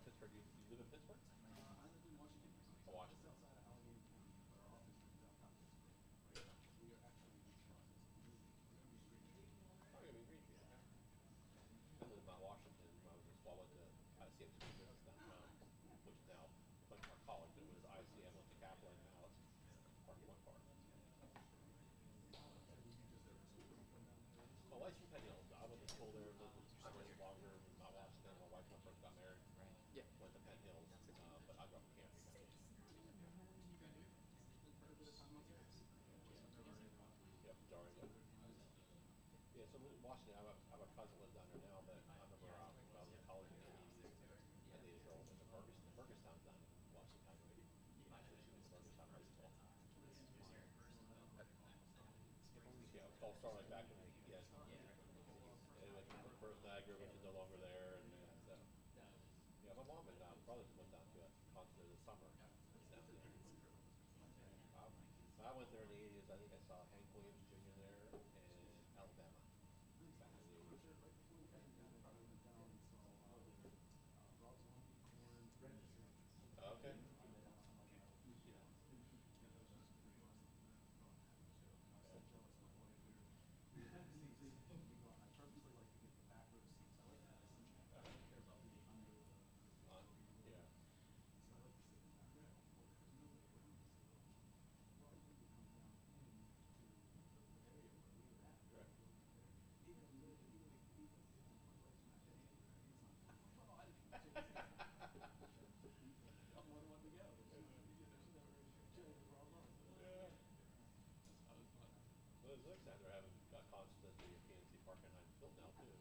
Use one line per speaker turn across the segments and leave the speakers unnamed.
Pittsburgh. You live in Pittsburgh?
I live in Washington.
Oh,
Just
Washington.
outside of Allegheny County. Our office is downtown Pittsburgh. We are actually in the process of moving. We're going to be in Greenfield.
Oh, you're in Greenfield. Okay. I live in Mount Washington. I was just followed the ICM school business downtown, which is now like our college, but it was ICM went to Kaplan, and now it's part one part. My wife's from Penn Hills. I went to school there, lived longer in Mount Washington. My wife, when I first got married, went to Penn Hills, but I grew up in Kansas County. Yep, Darien. Yeah, so in Washington, I have a cousin lives down there now, but I remember when I was in college in the 80s, I dated a girl in Burgestown down in Washington County. Actually, she was in Burgestown High School. Yeah, it all started like back when the first Niagara, which is no longer there, and so. Yeah, my mom and brothers went down to a concert in the summer. Down there. I went there in the 80s. I think I saw Hank Williams Jr. there in Alabama. Back in the 80s. Okay.
I purposely like to get the back row seats. I like to have a seat. I don't care about being under the.
Yeah.
So I like to sit in the back row.
Well, it looks like they're having concerts at the PNC Park in Phil now too.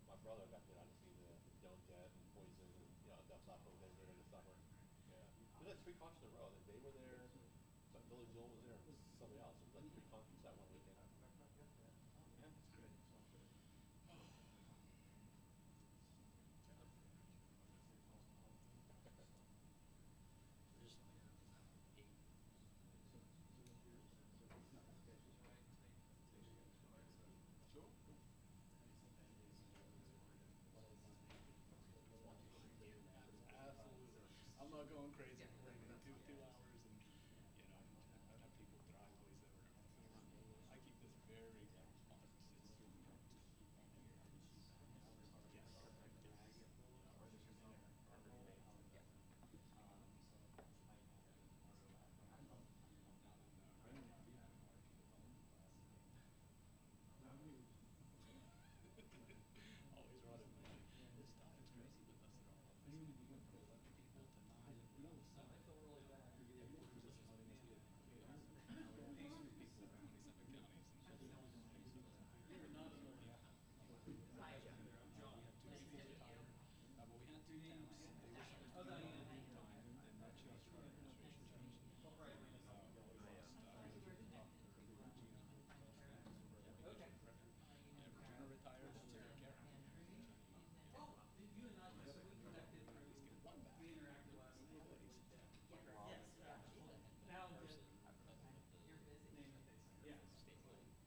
My brother got to see the Joan Jett and Poison and Duff Left over there in the summer. Yeah, we had 3 concerts in a row. They were there. But Billy Joel was there and somebody else. It was like 3 concerts that one weekend.
Yeah, that's good.
Just
Sure. Absolutely. I'm not going crazy. Two hours, and I'd have people driveways that were. I keep this very fun. Always running. This stuff is crazy with us. We went from 11 people to 9. I feel really bad. Just people from 27 counties. We had 2 people retired. But we had 2 temps. They were supposed to be on time, and that changed for our administration change. Regina retired, so we took care of her.
Oh, you and I, so we connected through, we interacted last night. Yes, yeah. Now I'm good. You're busy. Yeah.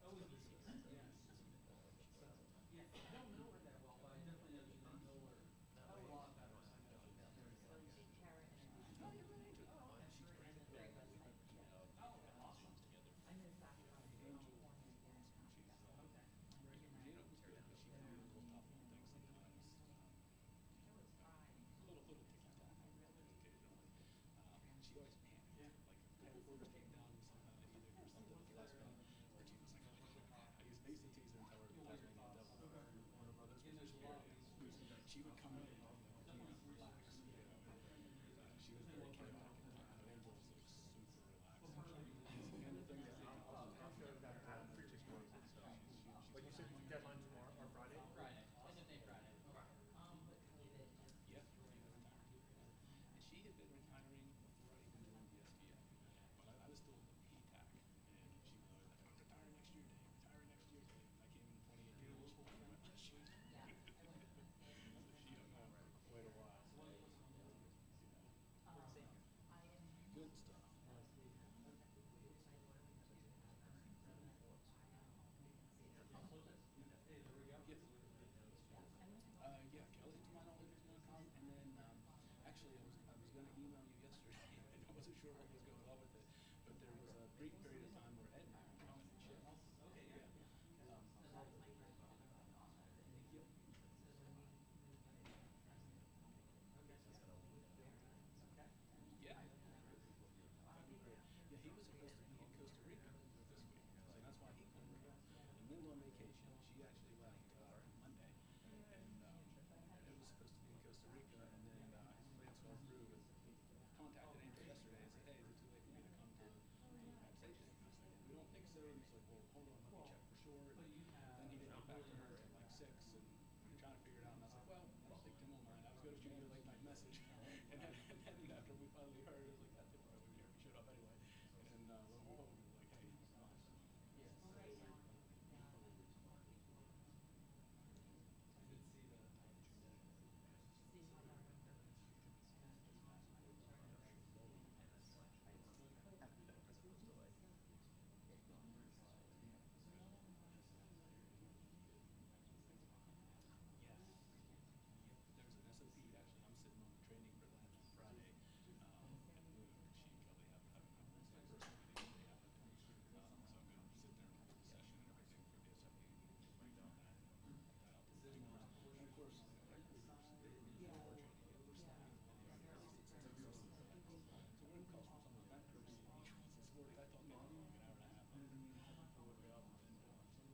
Oh, with you. Yeah. So, yeah, I don't know her that well, but I definitely know her a lot better. So I know she's very good.
Oh, you're related to her.
Oh,
She's great.
Oh, awesome.
I moved back from California again.
Okay.
Regina was good, but she can be a little tough on things sometimes.
It was fine.
A little ticky-tack occasionally. She always panicked. Like, if headquarters came down with some kind of edict or something with Tasmania, Regina was like, oh my God. I used to tease her and tell her the Tasmanian devil. One of her brothers was she would come in and relax. She was very chaotic at times. Angel was like super relaxed. And the thing that
I'll show that preaching stories and stuff. But you said deadline tomorrow or Friday?
Friday. I did think Friday.
yeah, and she had been retiring before I even joined the SBA. But I was still in the PTAC, and she was always like, retire next year, Dave. Retire next year, Dave. And I came in 2018. I went, oh, shoot. She hung on for quite a while. Good stuff. actually, I was going to email you yesterday. I wasn't sure what was going on with it, but there was a brief period of time where Ed didn't come in and ship.
Okay,
Yeah.
so that was my first thought on it.
Yep.
So then we moved into the president. Okay. Okay.
Yeah. That'd be great. Yeah, he was supposed to be in Costa Rica this week, so that's why he couldn't come. And Lynn's on vacation. She actually left Monday, and it was supposed to be in Costa Rica, and then his plans fell through. And he contacted Angel yesterday and said, "Hey, is it too late for me to come to the Penn State thing?" And I said, "We don't think so." And he's like, "Well, hold on, let me check for sure." And then he didn't get back to her until like 6, and we were trying to figure it out. And I was like, "Well, I don't think Tim will mind. I was going to shoot you a late night message." And then after we finally heard, it was like, "Yeah, Tim probably wouldn't care if he showed up anyway." And lo and behold, he was like, "Hey, it's fine."
Yes.
Well, right now, there's more people.
I did see the.
See how that went. And then just last night, we started
There's an SOP, actually. I'm sitting on the training for that on Friday at noon. She probably haven't it's my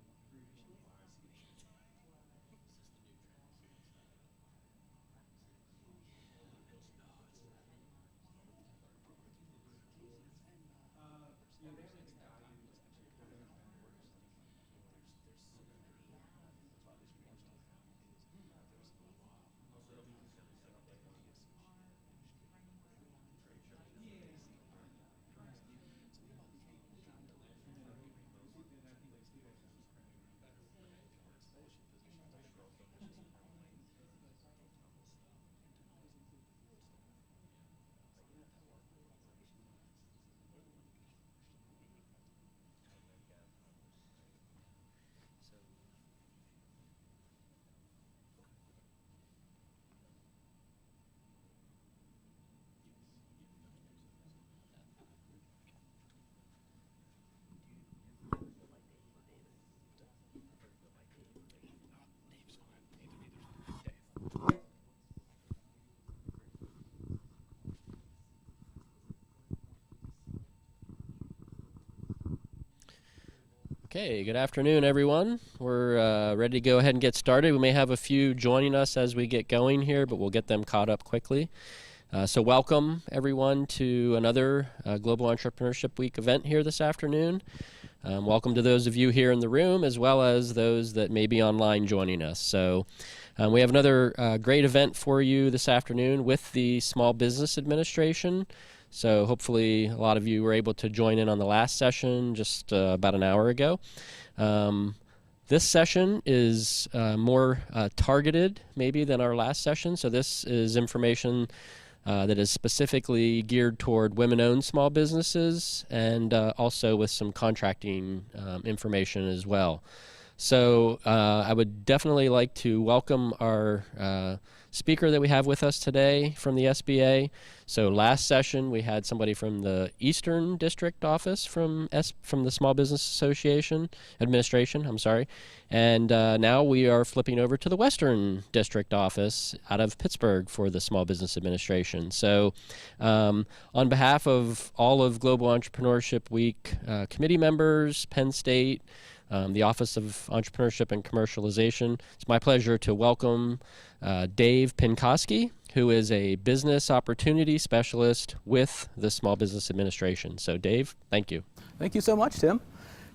first meeting they have with her. So I'm going to sit there and watch the session and everything for the SOP and break down that and that out. And of course, recruiters, they're training it for studying all the other so what it costs for some of the bankers, each one's this morning, I thought they were doing an hour and a half. I woke up and some of the bankers are calling information.
Yeah, they have a guy.
Okay, good afternoon, everyone. We're ready to go ahead and get started. We may have a few joining us as we get going here, but we'll get them caught up quickly. So welcome, everyone, to another Global Entrepreneurship Week event here this afternoon. Welcome to those of you here in the room, as well as those that may be online joining us. So we have another great event for you this afternoon with the Small Business Administration. So hopefully a lot of you were able to join in on the last session just about an hour ago. This session is more targeted maybe than our last session. So this is information that is specifically geared toward women-owned small businesses and also with some contracting information as well. So I would definitely like to welcome our speaker that we have with us today from the SBA. So last session we had somebody from the Eastern District office from the Small Business Administration, I'm sorry. And now we are flipping over to the Western District office out of Pittsburgh for the Small Business Administration. So on behalf of all of Global Entrepreneurship Week committee members, Penn State, the Office of Entrepreneurship and Commercialization, it's my pleasure to welcome Dave Pinkoski, who is a business opportunity specialist with the Small Business Administration. So Dave, thank you.
Thank you so much, Tim.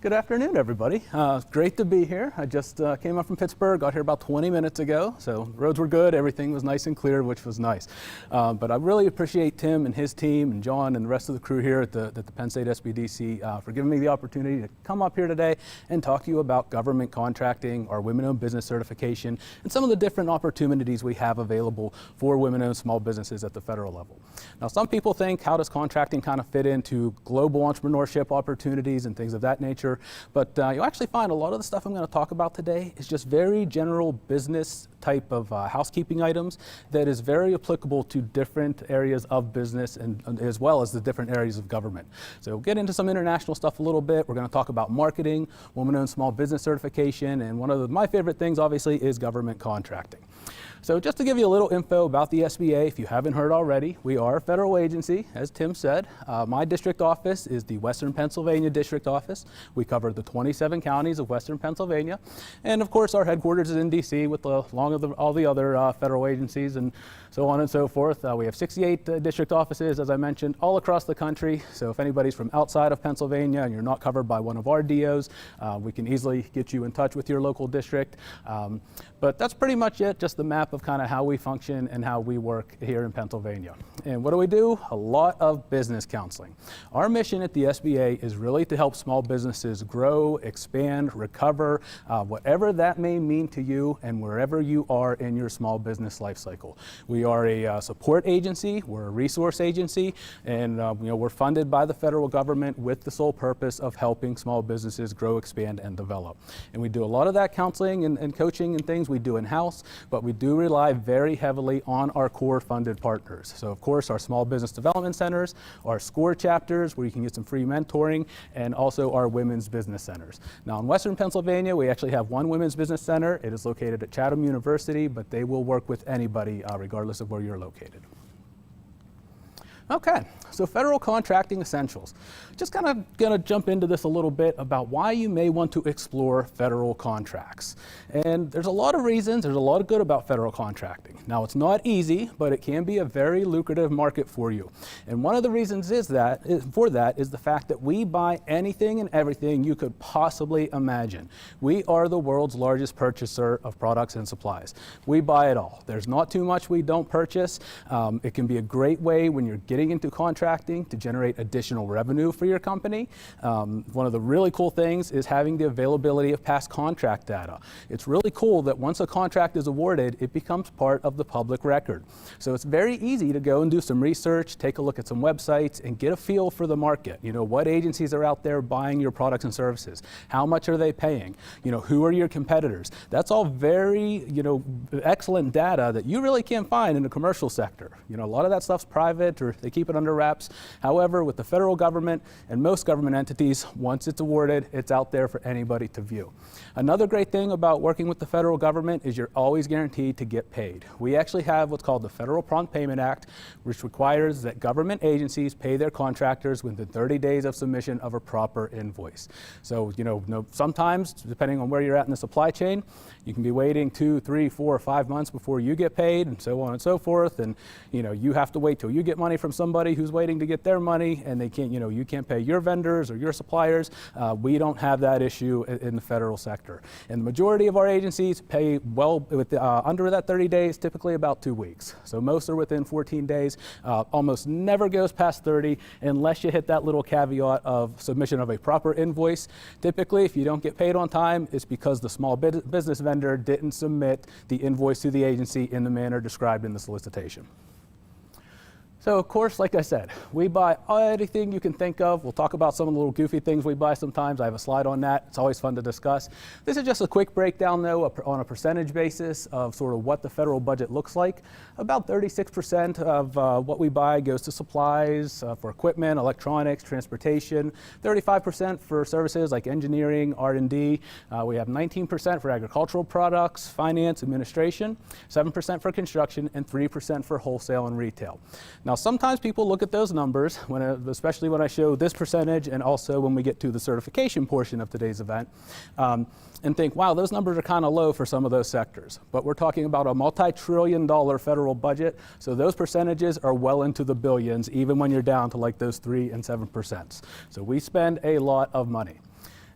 Good afternoon, everybody. Great to be here. I just came up from Pittsburgh, got here about 20 minutes ago, so the roads were good, everything was nice and clear, which was nice. But I really appreciate Tim and his team and John and the rest of the crew here at the Penn State SBDC for giving me the opportunity to come up here today and talk to you about government contracting, our women-owned business certification, and some of the different opportunities we have available for women-owned small businesses at the federal level. Now, some people think, how does contracting kind of fit into global entrepreneurship opportunities and things of that nature? sector. But you'll actually find a lot of the stuff I'm going to talk about today is just very general business type of housekeeping items that is very applicable to different areas of business and as well as the different areas of government. So we'll get into some international stuff a little bit. We're going to talk about marketing, woman-owned small business certification, and one of my favorite things obviously is government contracting. So just to give you a little info about the SBA, if you haven't heard already, we are a federal agency, as Tim said. My district office is the Western Pennsylvania District Office. We cover the 27 counties of Western Pennsylvania. And of course, our headquarters is in DC with all the other federal agencies and so on and so forth. We have 68 district offices, as I mentioned, all across the country. So if anybody's from outside of Pennsylvania and you're not covered by one of our DOs, we can easily get you in touch with your local district. But that's pretty much it, just the map of kind of how we function and how we work here in Pennsylvania. And what do? A lot of business counseling. Our mission at the SBA is really to help small businesses grow, expand, recover, whatever that may mean to you and wherever you are in your small business life cycle. We are a support agency, we're a resource agency, and we're funded by the federal government with the sole purpose of helping small businesses grow, expand, and develop. And we do a lot of that counseling and coaching and things we do in-house, but we do rely very heavily on our core funded partners. So of course our small business development centers, our SCORE chapters where you can get some free mentoring, and also our women's business centers. Now in Western Pennsylvania we actually have one women's business center. It is located at Chatham University, but they will work with anybody regardless of where you're located. Okay, so federal contracting essentials. Just kind of going to jump into this a little bit about why you may want to explore federal contracts. And there's a lot of reasons, there's a lot of good about federal contracting. Now it's not easy, but it can be a very lucrative market for you. And one of the reasons for that is the fact that we buy anything and everything you could possibly imagine. We are the world's largest purchaser of products and supplies. We buy it all. There's not too much we don't purchase. It can be a great way when you're getting into contracting to generate additional revenue for your company. One of the really cool things is having the availability of past contract data. It's really cool that once a contract is awarded, it becomes part of the public record. So it's very easy to go and do some research, take a look at some websites, and get a feel for the market. You know, what agencies are out there buying your products and services? How much are they paying? You know, who are your competitors? That's all very, excellent data that you really can't find in the commercial sector. You know, a lot of that stuff's private or they keep it under wraps. However, with the federal government and most government entities, once it's awarded, it's out there for anybody to view. Another great thing about working with the federal government is you're always guaranteed to get paid. We actually have what's called the Federal Prompt Payment Act, which requires that government agencies pay their contractors within 30 days of submission of a proper invoice. So, sometimes, depending on where you're at in the supply chain, you can be waiting 2, 3, 4, or 5 months before you get paid, and so on and so forth. And you have to wait till you get money from somebody who's waiting to get their money, and they can't, you can't pay your vendors or your suppliers. We don't have that issue in the federal sector. And the majority of our agencies pay well under that 30 days, typically about 2 weeks. So most are within 14 days. Almost never goes past 30 unless you hit that little caveat of submission of a proper invoice. Typically, if you don't get paid on time, it's because the small business vendor didn't submit the invoice to the agency in the manner described in the solicitation. So of course, like I said, we buy anything you can think of. We'll talk about some of the little goofy things we buy sometimes. I have a slide on that. It's always fun to discuss. This is just a quick breakdown though on a percentage basis of sort of what the federal budget looks like. About 36% of what we buy goes to supplies for equipment, electronics, transportation, 35% for services like engineering, R&D. We have 19% for agricultural products, finance, administration, 7% for construction, and 3% for wholesale and retail. Now, sometimes people look at those numbers, especially when I show this percentage and also when we get to the certification portion of today's event, and think, wow, those numbers are kind of low for some of those sectors. But we're talking about a multi-trillion-dollar federal budget, so those percentages are well into the billions, even when you're down to like those 3 and 7%. So we spend a lot of money.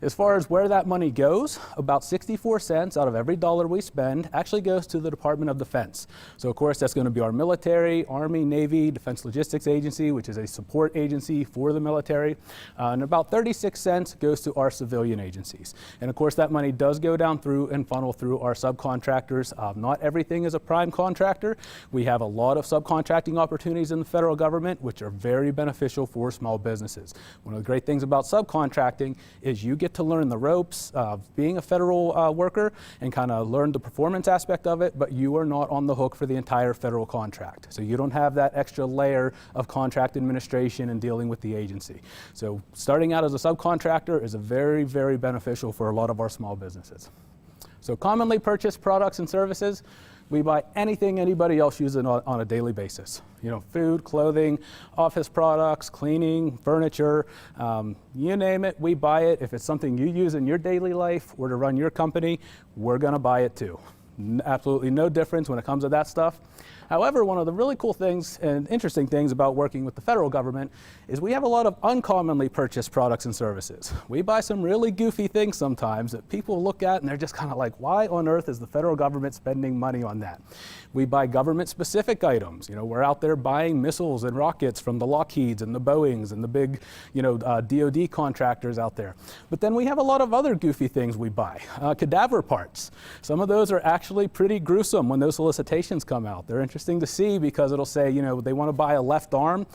As far as where that money goes, about 64 cents out of every dollar we spend actually goes to the Department of Defense. So of course that's going to be our military, Army, Navy, Defense Logistics Agency, which is a support agency for the military. And about 36 cents goes to our civilian agencies. And of course that money does go down through and funnel through our subcontractors. Not everything is a prime contractor. We have a lot of subcontracting opportunities in the federal government, which are very beneficial for small businesses. One of the great things about subcontracting is you get to learn the ropes of being a federal worker and kind of learn the performance aspect of it, but you are not on the hook for the entire federal contract. So you don't have that extra layer of contract administration and dealing with the agency. So starting out as a subcontractor is very, very beneficial for a lot of our small businesses. So commonly purchased products and services, we buy anything anybody else uses on a daily basis. You know, food, clothing, office products, cleaning, furniture, you name it, we buy it. If it's something you use in your daily life or to run your company, we're gonna buy it too. Absolutely no difference when it comes to that stuff. However, one of the really cool things and interesting things about working with the federal government is we have a lot of uncommonly purchased products and services. We buy some really goofy things sometimes that people look at and they're just kind of like, why on earth is the federal government spending money on that? We buy government-specific items. You know, we're out there buying missiles and rockets from the Lockheeds and the Boeings and the big, you know, DoD contractors out there. But then we have a lot of other goofy things we buy. Cadaver parts. Some of those are actually pretty gruesome when those solicitations come out. They're interesting to see because it'll say, you know, they want to buy a left arm.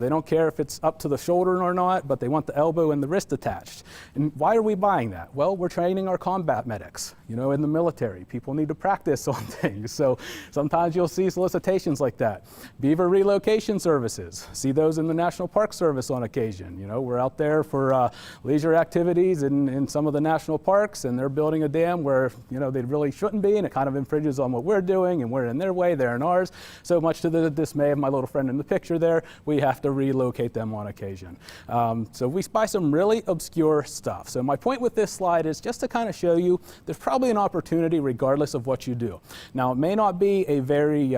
They don't care if it's up to the shoulder or not, but they want the elbow and the wrist attached. And why are we buying that? Well, we're training our combat medics, you know, in the military. People need to practice on things. So sometimes you'll see solicitations like that. Beaver relocation services. See those in the National Park Service on occasion. You know, we're out there for leisure activities in some of the national parks, and they're building a dam where, you know, they really shouldn't be, and it kind of infringes on what we're doing, and we're in their way, they're in ours. So much to the dismay of my little friend in the picture there, we have to relocate them on occasion. So we buy some really obscure stuff. So my point with this slide is just to kind of show you there's probably an opportunity regardless of what you do. Now, it may not be a very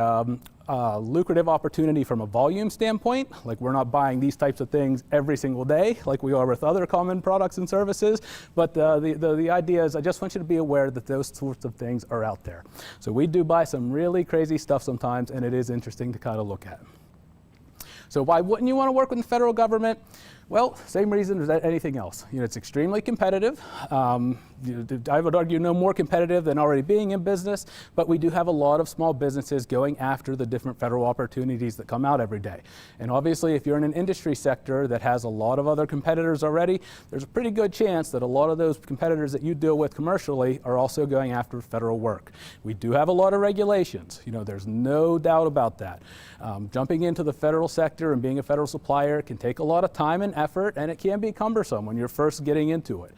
lucrative opportunity from a volume standpoint, like we're not buying these types of things every single day like we are with other common products and services, but the idea is I just want you to be aware that those sorts of things are out there. So we do buy some really crazy stuff sometimes, and it is interesting to kind of look at. So why wouldn't you want to work with the federal government? Well, same reason as anything else. You know, it's extremely competitive. I would argue no more competitive than already being in business, but we do have a lot of small businesses going after the different federal opportunities that come out every day. And obviously, if you're in an industry sector that has a lot of other competitors already, there's a pretty good chance that a lot of those competitors that you deal with commercially are also going after federal work. We do have a lot of regulations. You know, there's no doubt about that. Jumping into the federal sector and being a federal supplier can take a lot of time and effort, and it can be cumbersome when you're first getting into it.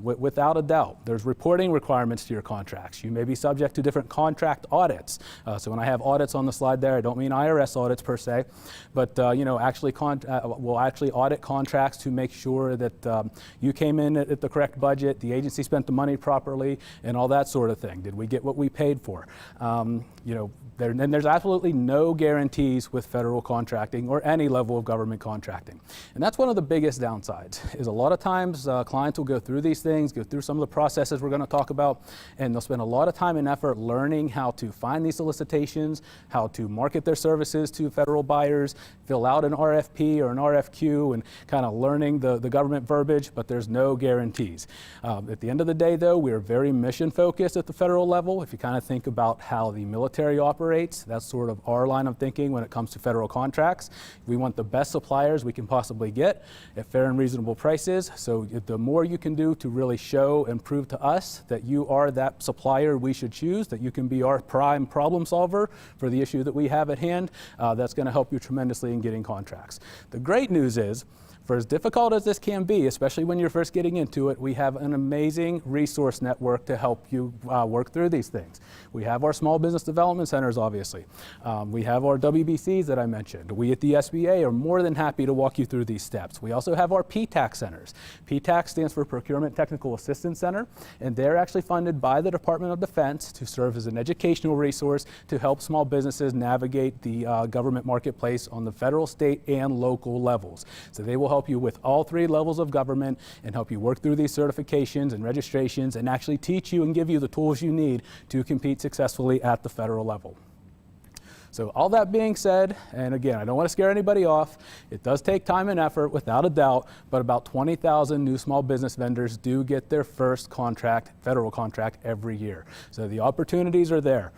Without a doubt, there's reporting requirements to your contracts. You may be subject to different contract audits. So when I have audits on the slide there, I don't mean IRS audits per se, but you know, we'll actually audit contracts to make sure that you came in at the correct budget, the agency spent the money properly, and all that sort of thing. Did we get what we paid for? You know, and there's absolutely no guarantees with federal contracting or any level of government contracting. And that's one of the biggest downsides, is a lot of times clients will go through these things, go through some of the processes we're going to talk about, and they'll spend a lot of time and effort learning how to find these solicitations, how to market their services to federal buyers, fill out an RFP or an RFQ, and kind of learning the government verbiage, but there's no guarantees. At the end of the day, though, we are very mission focused at the federal level. If you kind of think about how the military operates, that's sort of our line of thinking when it comes to federal contracts. We want the best suppliers we can possibly get at fair and reasonable prices. So the more you can do to really show and prove to us that you are that supplier we should choose, that you can be our prime problem solver for the issue that we have at hand, that's going to help you tremendously in getting contracts. The great news is, for as difficult as this can be, especially when you're first getting into it, we have an amazing resource network to help you work through these things. We have our small business development centers, obviously. We have our WBCs that I mentioned. We at the SBA are more than happy to walk you through these steps. We also have our PTAC centers. PTAC stands for Procurement Technical Assistance Center, and they're actually funded by the Department of Defense to serve as an educational resource to help small businesses navigate the government marketplace on the federal, state, and local levels. So they will help you with all three levels of government and help you work through these certifications and registrations and actually teach you and give you the tools you need to compete successfully at the federal level. So all that being said, and again, I don't want to scare anybody off, it does take time and effort without a doubt, but about 20,000 new small business vendors do get their first contract, federal contract, every year. So the opportunities are there.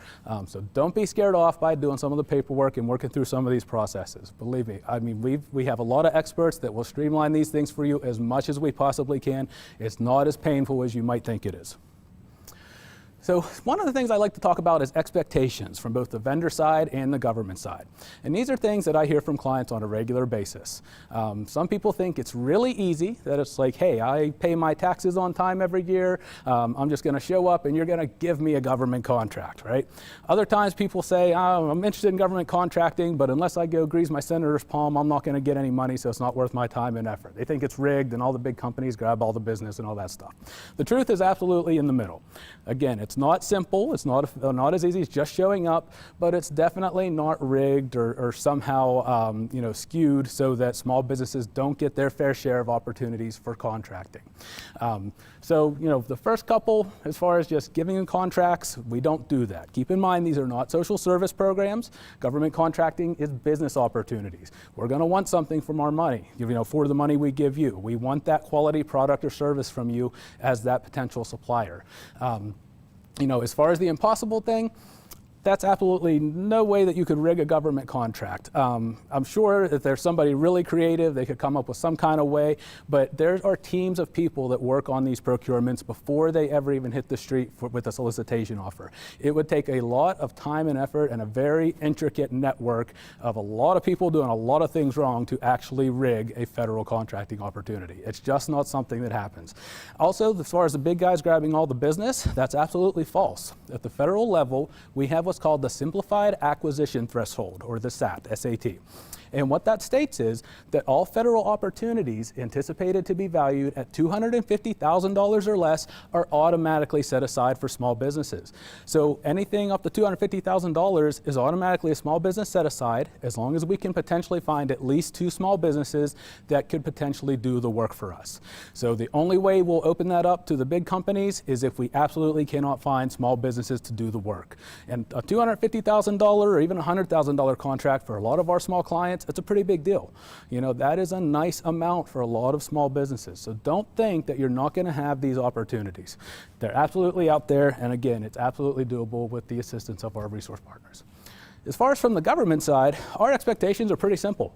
So don't be scared off by doing some of the paperwork and working through some of these processes. Believe me, I mean, we have a lot of experts that will streamline these things for you as much as we possibly can. It's not as painful as you might think it is. So one of the things I like to talk about is expectations from both the vendor side and the government side. And these are things that I hear from clients on a regular basis. Some people think it's really easy, that it's like, hey, I pay my taxes on time every year. I'm just going to show up and you're going to give me a government contract, right? Other times people say, oh, I'm interested in government contracting, but unless I go grease my senator's palm, I'm not going to get any money, so it's not worth my time and effort. They think it's rigged and all the big companies grab all the business and all that stuff. The truth is absolutely in the middle. Again, it's not simple, it's not as easy as just showing up, but it's definitely not rigged or somehow skewed so that small businesses don't get their fair share of opportunities for contracting. So the first couple, as far as just giving them contracts, we don't do that. Keep in mind these are not social service programs. Government contracting is business opportunities. We're going to want something from our money, for the money we give you. We want that quality product or service from you as that potential supplier. As far as the impossible thing, that's absolutely no way that you could rig a government contract. I'm sure that there's somebody really creative, they could come up with some kind of way, but there are teams of people that work on these procurements before they ever even hit the street with a solicitation offer. It would take a lot of time and effort and a very intricate network of a lot of people doing a lot of things wrong to actually rig a federal contracting opportunity. It's just not something that happens. Also, as far as the big guys grabbing all the business, that's absolutely false. At the federal level, we have what's called the Simplified Acquisition Threshold, or the SAT, S-A-T. And what that states is that all federal opportunities anticipated to be valued at $250,000 or less are automatically set aside for small businesses. So anything up to $250,000 is automatically a small business set aside, as long as we can potentially find at least 2 small businesses that could potentially do the work for us. So the only way we'll open that up to the big companies is if we absolutely cannot find small businesses to do the work. And a $250,000 or even $100,000 contract for a lot of our small clients, it's a pretty big deal. That is a nice amount for a lot of small businesses. So don't think that you're not going to have these opportunities. They're absolutely out there, and again, it's absolutely doable with the assistance of our resource partners. As far as from the government side, our expectations are pretty simple.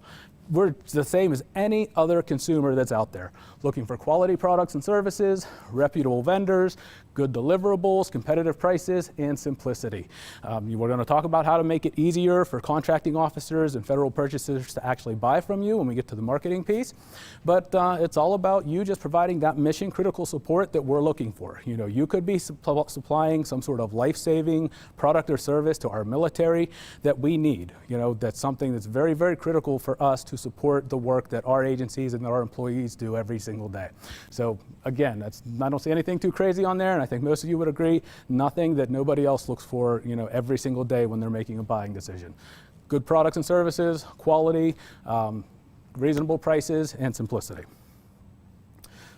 We're the same as any other consumer that's out there, looking for quality products and services, reputable vendors, good deliverables, competitive prices, and simplicity. We're going to talk about how to make it easier for contracting officers and federal purchasers to actually buy from you when we get to the marketing piece. But it's all about you just providing that mission-critical support that we're looking for. You could be supplying some sort of life-saving product or service to our military that we need. That's something that's very, very critical for us to support the work that our agencies and our employees do every single day. So again, I don't see anything too crazy on there, and I think most of you would agree, nothing that nobody else looks for, every single day when they're making a buying decision. Good products and services, quality, reasonable prices, and simplicity.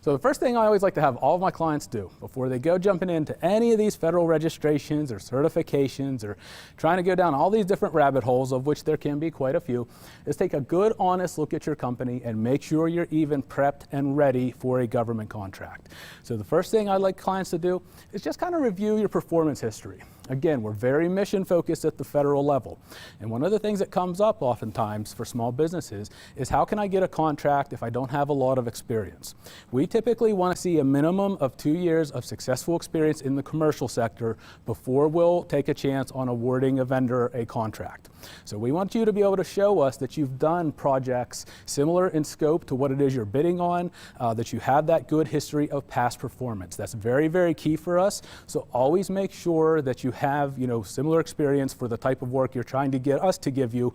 So the first thing I always like to have all of my clients do before they go jumping into any of these federal registrations or certifications or trying to go down all these different rabbit holes, of which there can be quite a few, is take a good, honest look at your company and make sure you're even prepped and ready for a government contract. So the first thing I'd like clients to do is just kind of review your performance history. Again, we're very mission focused at the federal level. And one of the things that comes up oftentimes for small businesses is, how can I get a contract if I don't have a lot of experience? We typically want to see a minimum of 2 years of successful experience in the commercial sector before we'll take a chance on awarding a vendor a contract. So we want you to be able to show us that you've done projects similar in scope to what it is you're bidding on, that you have that good history of past performance. That's very, very key for us. So always make sure that you have, similar experience for the type of work you're trying to get us to give you,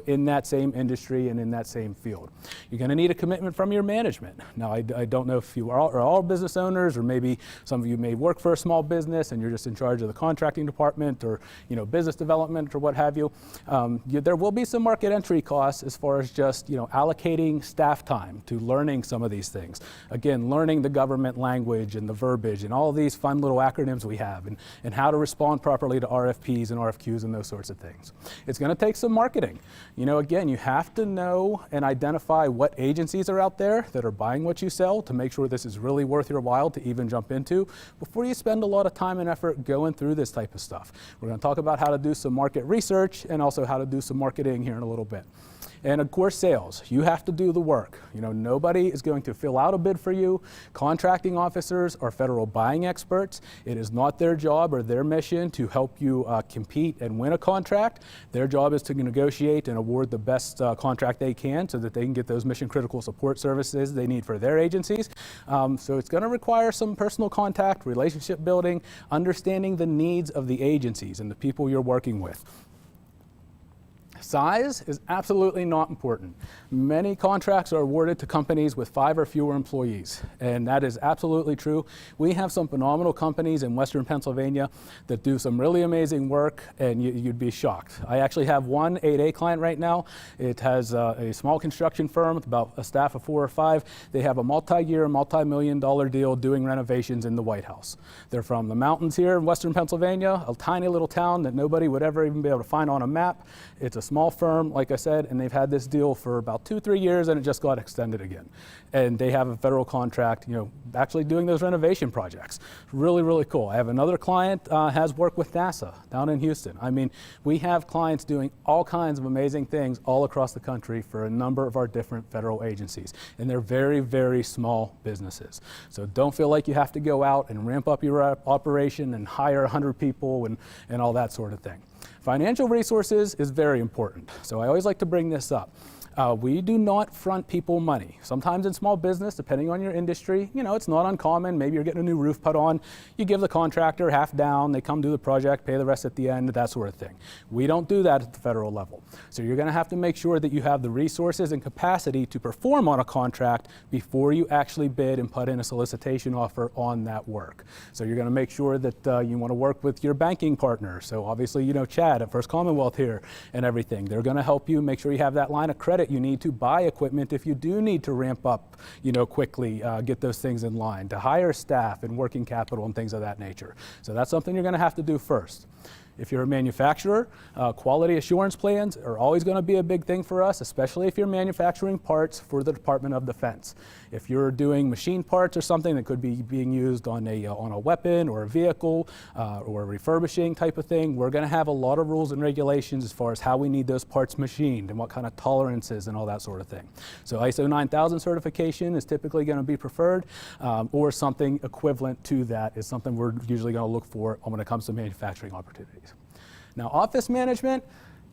in that same industry and in that same field. You're going to need a commitment from your management. Now, I don't know if you are all business owners, or maybe some of you may work for a small business and you're just in charge of the contracting department or, business development or what have you. There will be some market entry costs as far as just allocating staff time to learning some of these things. Again, learning the government language and the verbiage and all these fun little acronyms we have, and how to respond properly to RFPs and RFQs and those sorts of things. It's going to take some marketing. Again, you have to know and identify what agencies are out there that are buying what you sell to make sure this is really worth your while to even jump into before you spend a lot of time and effort going through this type of stuff. We're going to talk about how to do some market research and also how to do some marketing here in a little bit. And of course, sales. You have to do the work. Nobody is going to fill out a bid for you. Contracting officers are federal buying experts. It is not their job or their mission to help you compete and win a contract. Their job is to negotiate and award the best contract they can so that they can get those mission critical support services they need for their agencies. So it's going to require some personal contact, relationship building, understanding the needs of the agencies and the people you're working with. Size is absolutely not important. Many contracts are awarded to companies with 5 or fewer employees, and that is absolutely true. We have some phenomenal companies in Western Pennsylvania that do some really amazing work, and you'd be shocked. I actually have one 8A client right now. It has a small construction firm with about a staff of 4 or 5. They have a multi-year, multi-million-dollar deal doing renovations in the White House. They're from the mountains here in Western Pennsylvania, a tiny little town that nobody would ever even be able to find on a map. It's a small firm, like I said, and they've had this deal for about 2-3 years, and it just got extended again. And they have a federal contract, actually doing those renovation projects. Really, really cool. I have another client has worked with NASA down in Houston. I mean, we have clients doing all kinds of amazing things all across the country for a number of our different federal agencies, and they're very, very small businesses. So don't feel like you have to go out and ramp up your operation and hire 100 people and all that sort of thing. Financial resources is very important, so I always like to bring this up. We do not front people money. Sometimes in small business, depending on your industry, it's not uncommon. Maybe you're getting a new roof put on. You give the contractor half down, they come do the project, pay the rest at the end, that sort of thing. We don't do that at the federal level. So you're going to have to make sure that you have the resources and capacity to perform on a contract before you actually bid and put in a solicitation offer on that work. So you're going to make sure that you want to work with your banking partner. So obviously, Chad at First Commonwealth here and everything. They're going to help you make sure you have that line of credit you need to buy equipment if you do need to ramp up, quickly, get those things in line, to hire staff and working capital and things of that nature. So that's something you're going to have to do first. If you're a manufacturer, quality assurance plans are always going to be a big thing for us, especially if you're manufacturing parts for the Department of Defense. If you're doing machine parts or something that could be being used on a weapon or a vehicle or a refurbishing type of thing, we're going to have a lot of rules and regulations as far as how we need those parts machined and what kind of tolerances and all that sort of thing. So ISO 9000 certification is typically going to be preferred, or something equivalent to that is something we're usually going to look for when it comes to manufacturing opportunities. Now, office management,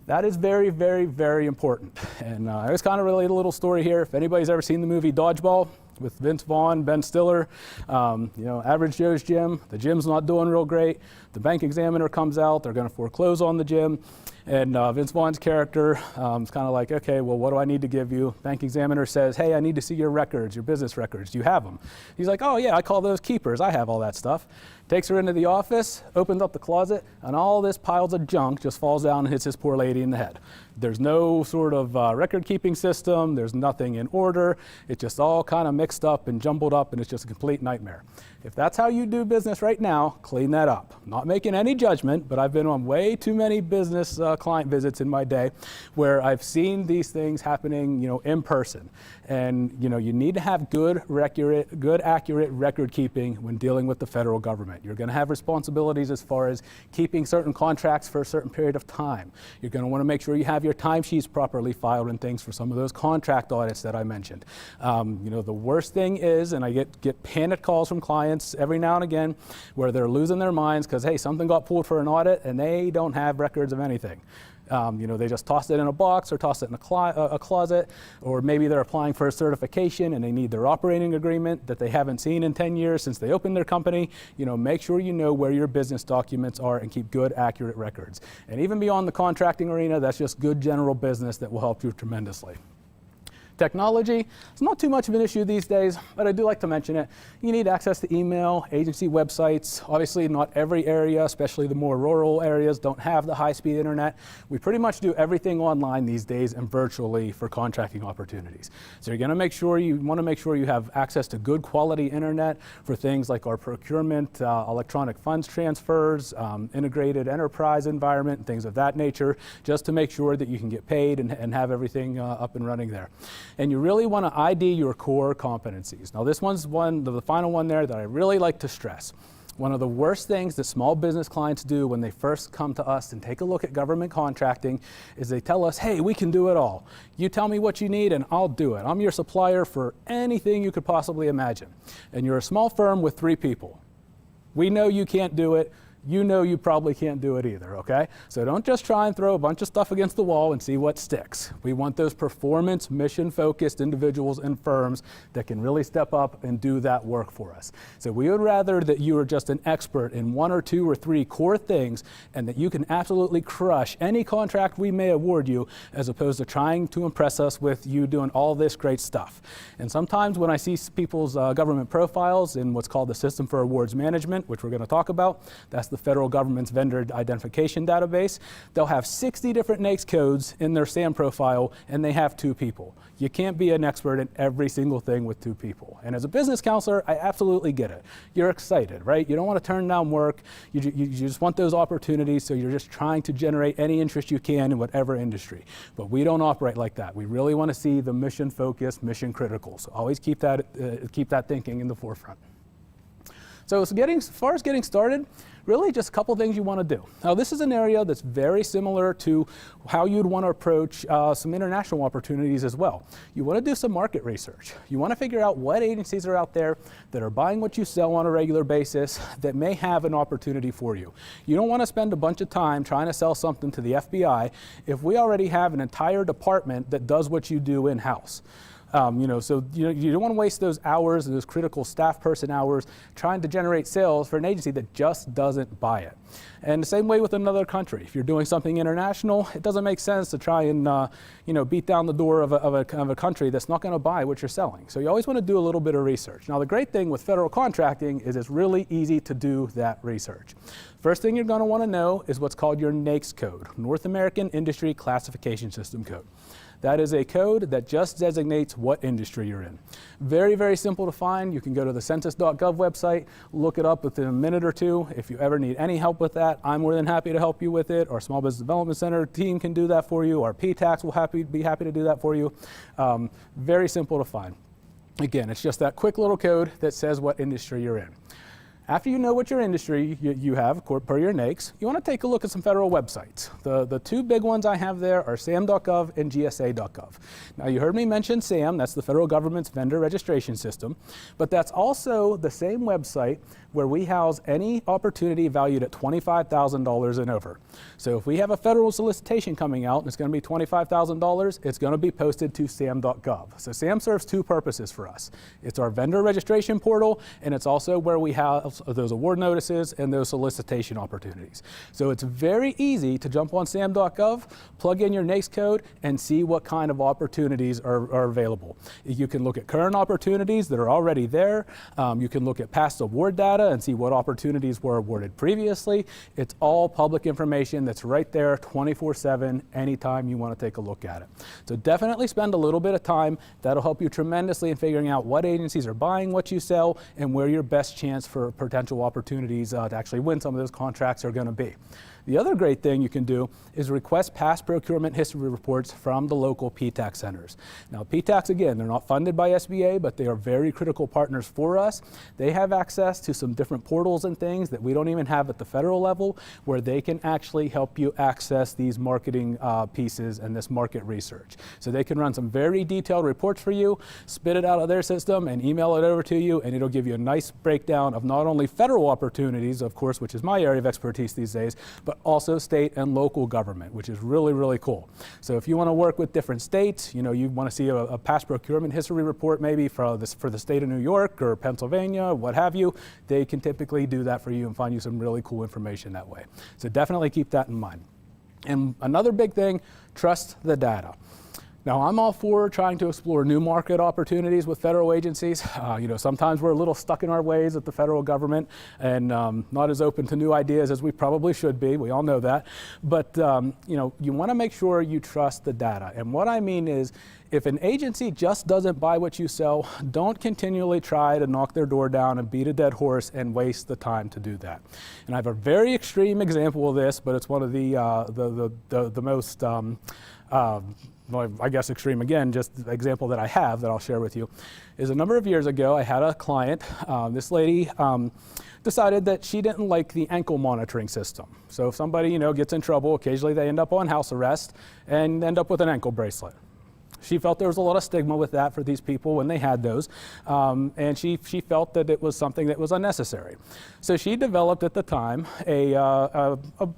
that is very, very, very important. And I always kind of relate a little story here. If anybody's ever seen the movie Dodgeball with Vince Vaughn, Ben Stiller, Average Joe's gym, the gym's not doing real great. The bank examiner comes out, they're going to foreclose on the gym. And Vince Vaughn's character is kind of like, okay, well, what do I need to give you? Bank examiner says, hey, I need to see your records, your business records. Do you have them? He's like, oh, yeah, I call those keepers. I have all that stuff. Takes her into the office, opens up the closet, and all this piles of junk just falls down and hits this poor lady in the head. There's no sort of record-keeping system. There's nothing in order. It's just all kind of mixed up and jumbled up, and it's just a complete nightmare. If that's how you do business right now, clean that up. I'm not making any judgment, but I've been on way too many business client visits in my day where I've seen these things happening, in person. And, you need to have good, accurate record keeping when dealing with the federal government. You're going to have responsibilities as far as keeping certain contracts for a certain period of time. You're going to want to make sure you have your timesheets properly filed and things for some of those contract audits that I mentioned. The worst thing is, and I get panic calls from clients every now and again where they're losing their minds because, hey, something got pulled for an audit and they don't have records of anything. They just tossed it in a box or tossed it in a closet, or maybe they're applying for a certification and they need their operating agreement that they haven't seen in 10 years since they opened their company. Make sure you know where your business documents are and keep good, accurate records. And even beyond the contracting arena, that's just good general business that will help you tremendously. Technology, it's not too much of an issue these days, but I do like to mention it. You need access to email, agency websites. Obviously, not every area, especially the more rural areas, don't have the high-speed internet. We pretty much do everything online these days and virtually for contracting opportunities. So you want to make sure you have access to good quality internet for things like our procurement, electronic funds transfers, integrated enterprise environment, and things of that nature, just to make sure that you can get paid and have everything up and running there. And you really want to ID your core competencies. Now this one's the final one there that I really like to stress. One of the worst things that small business clients do when they first come to us and take a look at government contracting is they tell us, hey, we can do it all. You tell me what you need and I'll do it. I'm your supplier for anything you could possibly imagine. And you're a small firm with 3 people. We know you can't do it. You know you probably can't do it either, okay? So don't just try and throw a bunch of stuff against the wall and see what sticks. We want those performance, mission-focused individuals and firms that can really step up and do that work for us. So we would rather that you are just an expert in 1 or 2 or 3 core things and that you can absolutely crush any contract we may award you, as opposed to trying to impress us with you doing all this great stuff. And sometimes when I see people's government profiles in what's called the System for Awards Management, which we're going to talk about, that's the federal government's vendor identification database. They'll have 60 different NAICS codes in their SAM profile, and they have 2 people. You can't be an expert in every single thing with 2 people. And as a business counselor, I absolutely get it. You're excited, right? You don't want to turn down work. You just want those opportunities, so you're just trying to generate any interest you can in whatever industry. But we don't operate like that. We really want to see the mission-focused, mission-critical. So always keep that thinking in the forefront. So as far as getting started, really just a couple things you want to do. Now this is an area that's very similar to how you'd want to approach some international opportunities as well. You want to do some market research. You want to figure out what agencies are out there that are buying what you sell on a regular basis that may have an opportunity for you. You don't want to spend a bunch of time trying to sell something to the FBI if we already have an entire department that does what you do in-house. So you don't want to waste those hours and those critical staff person hours trying to generate sales for an agency that just doesn't buy it. And the same way with another country. If you're doing something international, it doesn't make sense to try and beat down the door of a country that's not going to buy what you're selling. So you always want to do a little bit of research. Now the great thing with federal contracting is it's really easy to do that research. First thing you're going to want to know is what's called your NAICS code, North American Industry Classification System code. That is a code that just designates what industry you're in. Very, very simple to find. You can go to the census.gov website, look it up within a minute or 2. If you ever need any help with that, I'm more than happy to help you with it. Our Small Business Development Center team can do that for you. Our PTAX will be happy to do that for you. Very simple to find. Again, it's just that quick little code that says what industry you're in. After you know what your industry you have, per your NAICS, you want to take a look at some federal websites. The 2 big ones I have there are SAM.gov and GSA.gov. Now you heard me mention SAM, that's the federal government's vendor registration system, but that's also the same website where we house any opportunity valued at $25,000 and over. So if we have a federal solicitation coming out and it's going to be $25,000, it's going to be posted to SAM.gov. So SAM serves 2 purposes for us. It's our vendor registration portal, and it's also where we have those award notices and those solicitation opportunities. So it's very easy to jump on SAM.gov, plug in your NAICS code, and see what kind of opportunities are available. You can look at current opportunities that are already there. You can look at past award data and see what opportunities were awarded previously. It's all public information that's right there 24/7 anytime you want to take a look at it. So definitely spend a little bit of time. That'll help you tremendously in figuring out what agencies are buying what you sell and where your best chance for potential opportunities to actually win some of those contracts are going to be. The other great thing you can do is request past procurement history reports from the local PTAX centers. Now PTAX, again, they're not funded by SBA, but they are very critical partners for us. They have access to some different portals and things that we don't even have at the federal level, where they can actually help you access these marketing pieces and this market research. So they can run some very detailed reports for you, spit it out of their system and email it over to you, and it'll give you a nice breakdown of not only federal opportunities, of course, which is my area of expertise these days, but also state and local government, which is really, really cool. So if you want to work with different states, you want to see a past procurement history report maybe for the state of New York or Pennsylvania, what have you, they can typically do that for you and find you some really cool information that way. So definitely keep that in mind. And another big thing, trust the data. Now, I'm all for trying to explore new market opportunities with federal agencies. Sometimes we're a little stuck in our ways at the federal government and not as open to new ideas as we probably should be. We all know that. But, you want to make sure you trust the data. And what I mean is, if an agency just doesn't buy what you sell, don't continually try to knock their door down and beat a dead horse and waste the time to do that. And I have a very extreme example of this, but it's one of the most well, I guess extreme again, just the example that I have that I'll share with you, is a number of years ago I had a client. This lady decided that she didn't like the ankle monitoring system. So if somebody gets in trouble, occasionally they end up on house arrest and end up with an ankle bracelet. She felt there was a lot of stigma with that for these people when they had those, and she felt that it was something that was unnecessary. So she developed at the time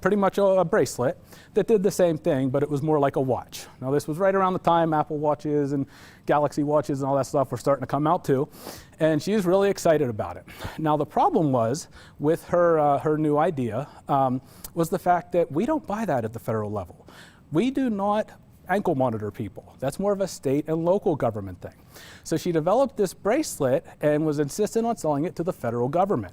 pretty much a bracelet that did the same thing, but it was more like a watch. Now this was right around the time Apple Watches and Galaxy Watches and all that stuff were starting to come out too, and she was really excited about it. Now the problem was with her new idea was the fact that we don't buy that at the federal level. We do not ankle monitor people. That's more of a state and local government thing. So she developed this bracelet and was insistent on selling it to the federal government,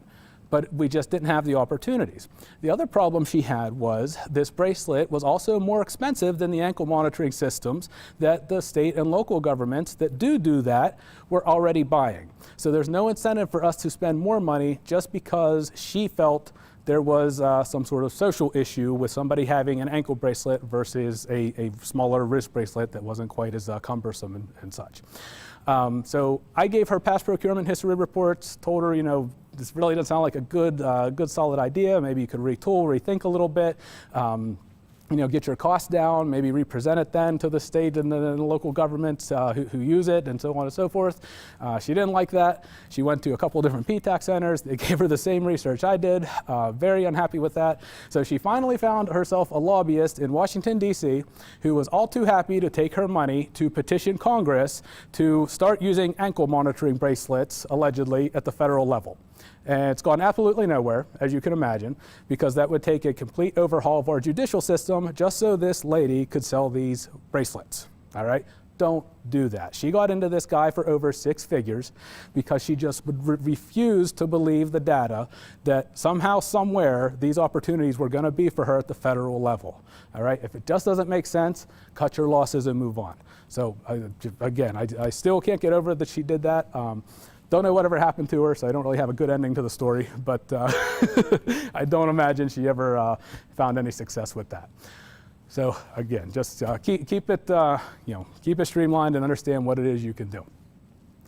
but we just didn't have the opportunities. The other problem she had was this bracelet was also more expensive than the ankle monitoring systems that the state and local governments that do that were already buying. So there's no incentive for us to spend more money just because she felt there was some sort of social issue with somebody having an ankle bracelet versus a smaller wrist bracelet that wasn't quite as cumbersome and such. So I gave her past procurement history reports, told her, this really doesn't sound like a good solid idea. Maybe you could retool, rethink a little bit. Get your costs down, maybe represent it then to the state and the local governments who use it, and so on and so forth. She didn't like that. She went to a couple of different PTAC centers. They gave her the same research I did. Very unhappy with that. So she finally found herself a lobbyist in Washington, D.C., who was all too happy to take her money to petition Congress to start using ankle monitoring bracelets, allegedly, at the federal level. And it's gone absolutely nowhere, as you can imagine, because that would take a complete overhaul of our judicial system just so this lady could sell these bracelets. All right? Don't do that. She got into this guy for over 6 figures because she just would refuse to believe the data that somehow, somewhere, these opportunities were going to be for her at the federal level. All right? If it just doesn't make sense, cut your losses and move on. So, again, I still can't get over that she did that. Don't know whatever happened to her, so I don't really have a good ending to the story, but I don't imagine she ever found any success with that. So again, just keep it streamlined and understand what it is you can do.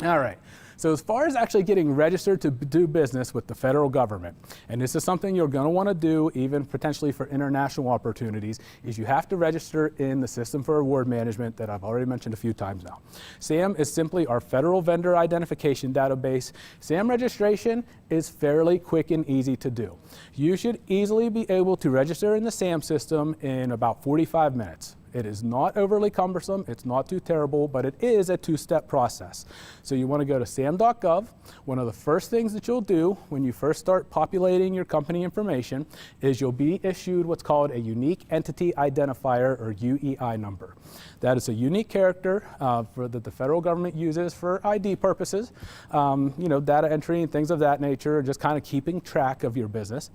All right. So as far as actually getting registered to do business with the federal government, and this is something you're going to want to do even potentially for international opportunities, is you have to register in the System for Award Management that I've already mentioned a few times now. SAM is simply our federal vendor identification database. SAM registration is fairly quick and easy to do. You should easily be able to register in the SAM system in about 45 minutes. It is not overly cumbersome, it's not too terrible, but it is a 2-step process. So you want to go to sam.gov. One of the first things that you'll do when you first start populating your company information is you'll be issued what's called a Unique Entity Identifier, or UEI number. That is a unique character that the federal government uses for ID purposes, data entry and things of that nature, just kind of keeping track of your business.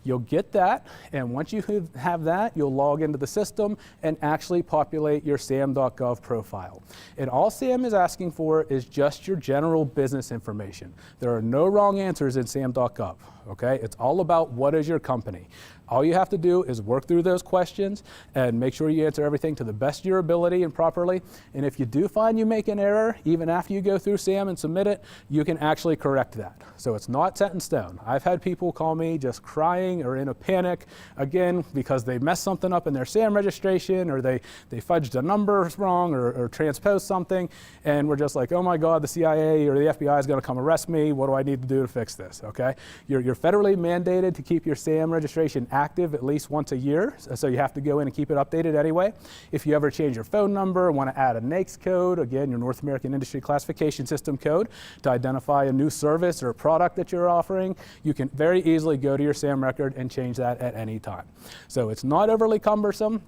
You'll get that, and once you have that, you'll log into the system and actually populate your sam.gov profile. And all SAM is asking for is just your general business information. There are no wrong answers in sam.gov, okay? It's all about what is your company. All you have to do is work through those questions and make sure you answer everything to the best of your ability and properly. And if you do find you make an error, even after you go through SAM and submit it, you can actually correct that. So it's not set in stone. I've had people call me just crying or in a panic, again, because they messed something up in their SAM registration, or they fudged a number wrong, or transposed something, and we're just like, oh my God, the CIA or the FBI is going to come arrest me. What do I need to do to fix this? Okay? You're federally mandated to keep your SAM registration active at least once a year, so you have to go in and keep it updated anyway. If you ever change your phone number, want to add a NAICS code, again, your North American Industry Classification System code, to identify a new service or a product that you're offering, you can very easily go to your SAM record and change that at any time. So it's not overly cumbersome.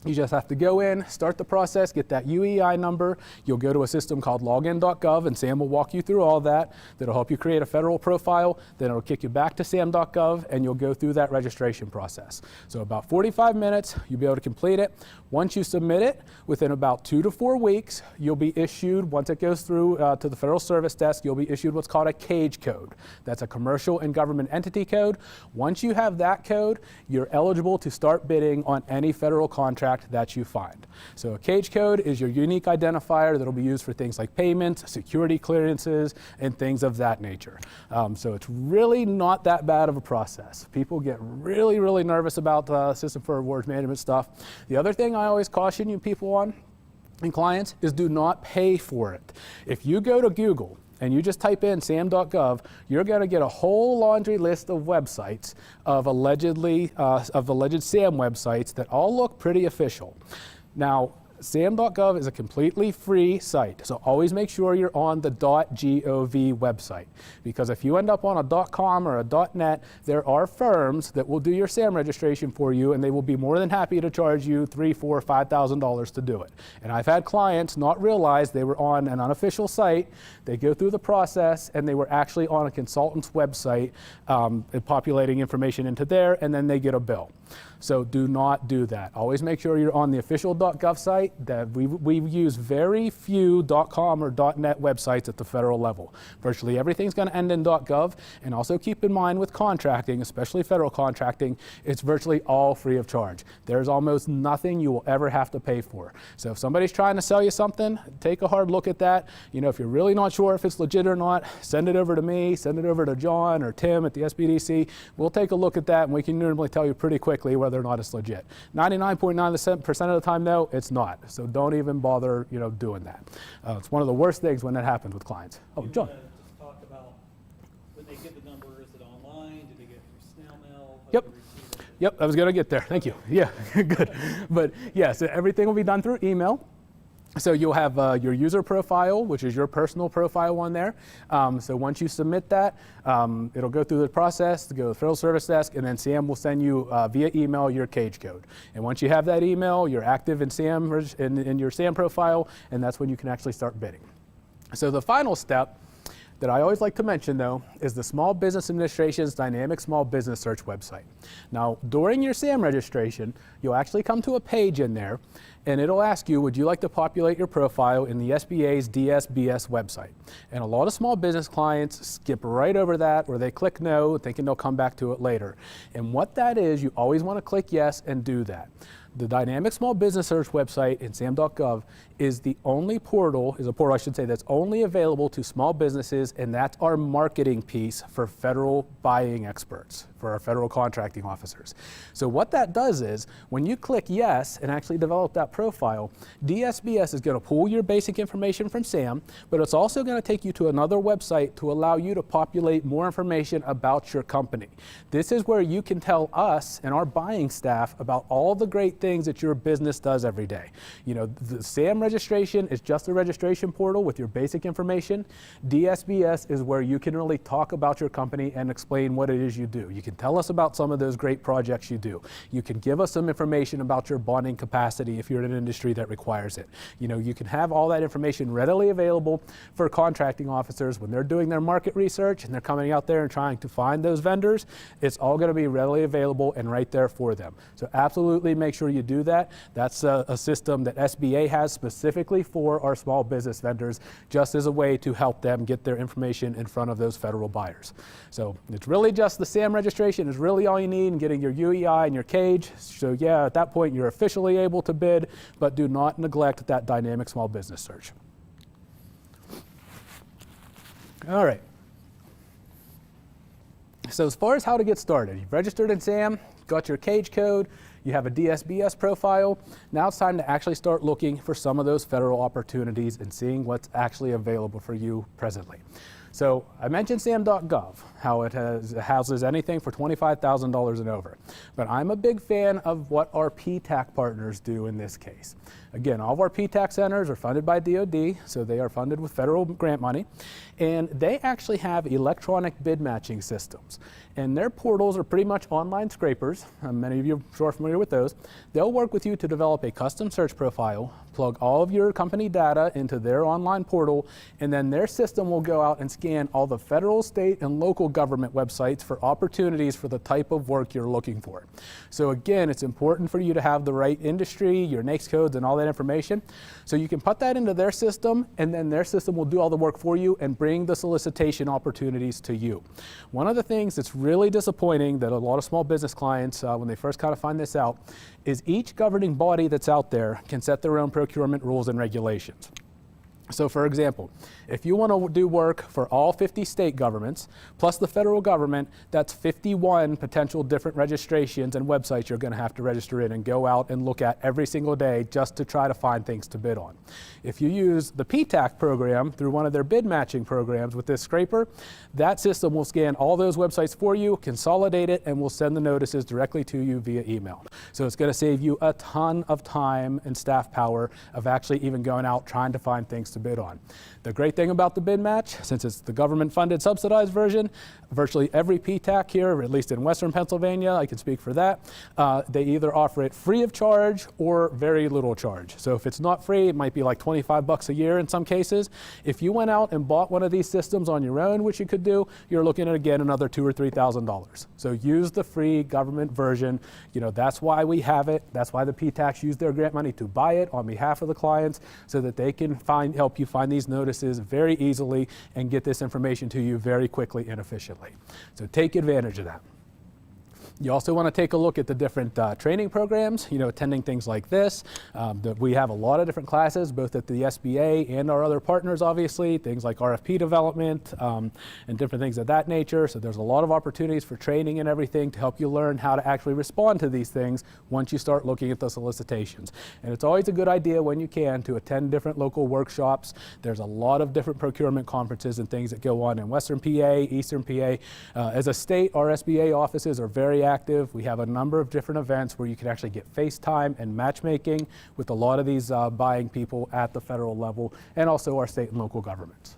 You just have to go in, start the process, get that UEI number. You'll go to a system called login.gov, and Sam will walk you through all that. That'll help you create a federal profile. Then it'll kick you back to sam.gov, and you'll go through that registration process. So about 45 minutes, you'll be able to complete it. Once you submit it, within about 2 to 4 weeks, you'll be issued, once it goes through to the Federal Service Desk, you'll be issued what's called a CAGE code. That's a commercial and government entity code. Once you have that code, you're eligible to start bidding on any federal contract that you find. So a CAGE code is your unique identifier that'll be used for things like payments, security clearances, and things of that nature. So it's really not that bad of a process. People get really, really nervous about the System for Awards Management stuff. The other thing I always caution you people on and clients is do not pay for it. If you go to Google and you just type in sam.gov, you're going to get a whole laundry list of websites of alleged SAM websites that all look pretty official. Now, sam.gov is a completely free site, so always make sure you're on the .gov website, because if you end up on a .com or a .net, there are firms that will do your SAM registration for you, and they will be more than happy to charge you $3,000, $4,000, $5,000 to do it. And I've had clients not realize they were on an unofficial site, they go through the process, and they were actually on a consultant's website populating information into there, and then they get a bill. So do not do that. Always make sure you're on the official .gov site. That we use very few .com or .net websites at the federal level. Virtually everything's going to end in .gov, and also keep in mind with contracting, especially federal contracting, it's virtually all free of charge. There's almost nothing you will ever have to pay for. So if somebody's trying to sell you something, take a hard look at that. You know, if you're really not sure if it's legit or not, send it over to me, send it over to John or Tim at the SBDC. We'll take a look at that, and we can normally tell you pretty quickly whether or not it's legit. 99.9% of the time, though, it's not. So don't even bother, doing that. It's one of the worst things when that happens with clients. Oh, John.
Just talk about when they get the number, is it online? Do they get it through snail mail? How
Yep.
do they receive it?
Yep, I was going to get there. Thank you. Yeah, good. But yeah, so everything will be done through email. So you'll have your user profile, which is your personal profile on there. So once you submit that, it'll go through the process to go to the Federal Service Desk, and then SAM will send you via email your CAGE code. And once you have that email, you're active in SAM in your SAM profile, and that's when you can actually start bidding. So the final step that I always like to mention, though, is the Small Business Administration's Dynamic Small Business Search website. Now, during your SAM registration, you'll actually come to a page in there, and it'll ask you, would you like to populate your profile in the SBA's DSBS website? And a lot of small business clients skip right over that, or they click no, thinking they'll come back to it later. And what that is, you always want to click yes and do that. The Dynamic Small Business Search website in sam.gov is a portal I should say, that's only available to small businesses, and that's our marketing piece for federal buying experts, for our federal contracting officers. So what that does is, when you click yes and actually develop that profile, DSBS is going to pull your basic information from SAM, but it's also going to take you to another website to allow you to populate more information about your company. This is where you can tell us and our buying staff about all the great things that your business does every day. The SAM registration is just a registration portal with your basic information. DSBS is where you can really talk about your company and explain what it is you do. You can tell us about some of those great projects you do. You can give us some information about your bonding capacity if you're in an industry that requires it. You can have all that information readily available for contracting officers when they're doing their market research and they're coming out there and trying to find those vendors. It's all going to be readily available and right there for them. So absolutely make sure you do that. That's a system that SBA has specifically for our small business vendors, just as a way to help them get their information in front of those federal buyers. So it's really just the SAM registration is really all you need, and getting your UEI and your CAGE. So yeah, at that point you're officially able to bid, but do not neglect that dynamic small business search. All right. So as far as how to get started, you've registered in SAM, got your CAGE code, you have a DSBS profile. Now it's time to actually start looking for some of those federal opportunities and seeing what's actually available for you presently. So I mentioned SAM.gov, how it houses anything for $25,000 and over. But I'm a big fan of what our PTAC partners do in this case. Again, all of our PTAC centers are funded by DoD, so they are funded with federal grant money. And they actually have electronic bid matching systems. And their portals are pretty much online scrapers. Many of you are sure familiar with those. They'll work with you to develop a custom search profile, plug all of your company data into their online portal, and then their system will go out and scan all the federal, state, and local government websites for opportunities for the type of work you're looking for. So again, it's important for you to have the right industry, your NAICS codes, and all that information. So you can put that into their system, and then their system will do all the work for you and bring the solicitation opportunities to you. One of the things that's really disappointing that a lot of small business clients, when they first kind of find this out, is each governing body that's out there can set their own procurement rules and regulations. So for example, if you want to do work for all 50 state governments, plus the federal government, that's 51 potential different registrations and websites you're going to have to register in and go out and look at every single day just to try to find things to bid on. If you use the PTAC program through one of their bid matching programs with this scraper, that system will scan all those websites for you, consolidate it, and will send the notices directly to you via email. So it's going to save you a ton of time and staff power of actually even going out trying to find things to bid on. The great thing about the bid match, since it's the government funded subsidized version, virtually every PTAC here, or at least in Western Pennsylvania, I can speak for that, they either offer it free of charge or very little charge. So if it's not free, it might be like 25 bucks a year in some cases. If you went out and bought one of these systems on your own, which you could do, you're looking at again another $2,000 or $3,000. So use the free government version. You know, that's why we have it. That's why the PTACs use their grant money to buy it on behalf of the clients so that they can help you find these notices very easily and get this information to you very quickly and efficiently. So take advantage of that. You also want to take a look at the different training programs, attending things like this. We have a lot of different classes, both at the SBA and our other partners, obviously, things like RFP development and different things of that nature. So there's a lot of opportunities for training and everything to help you learn how to actually respond to these things once you start looking at the solicitations. And it's always a good idea when you can to attend different local workshops. There's a lot of different procurement conferences and things that go on in Western PA, Eastern PA. As a state, our SBA offices are very active. We have a number of different events where you can actually get FaceTime and matchmaking with a lot of these buying people at the federal level and also our state and local governments.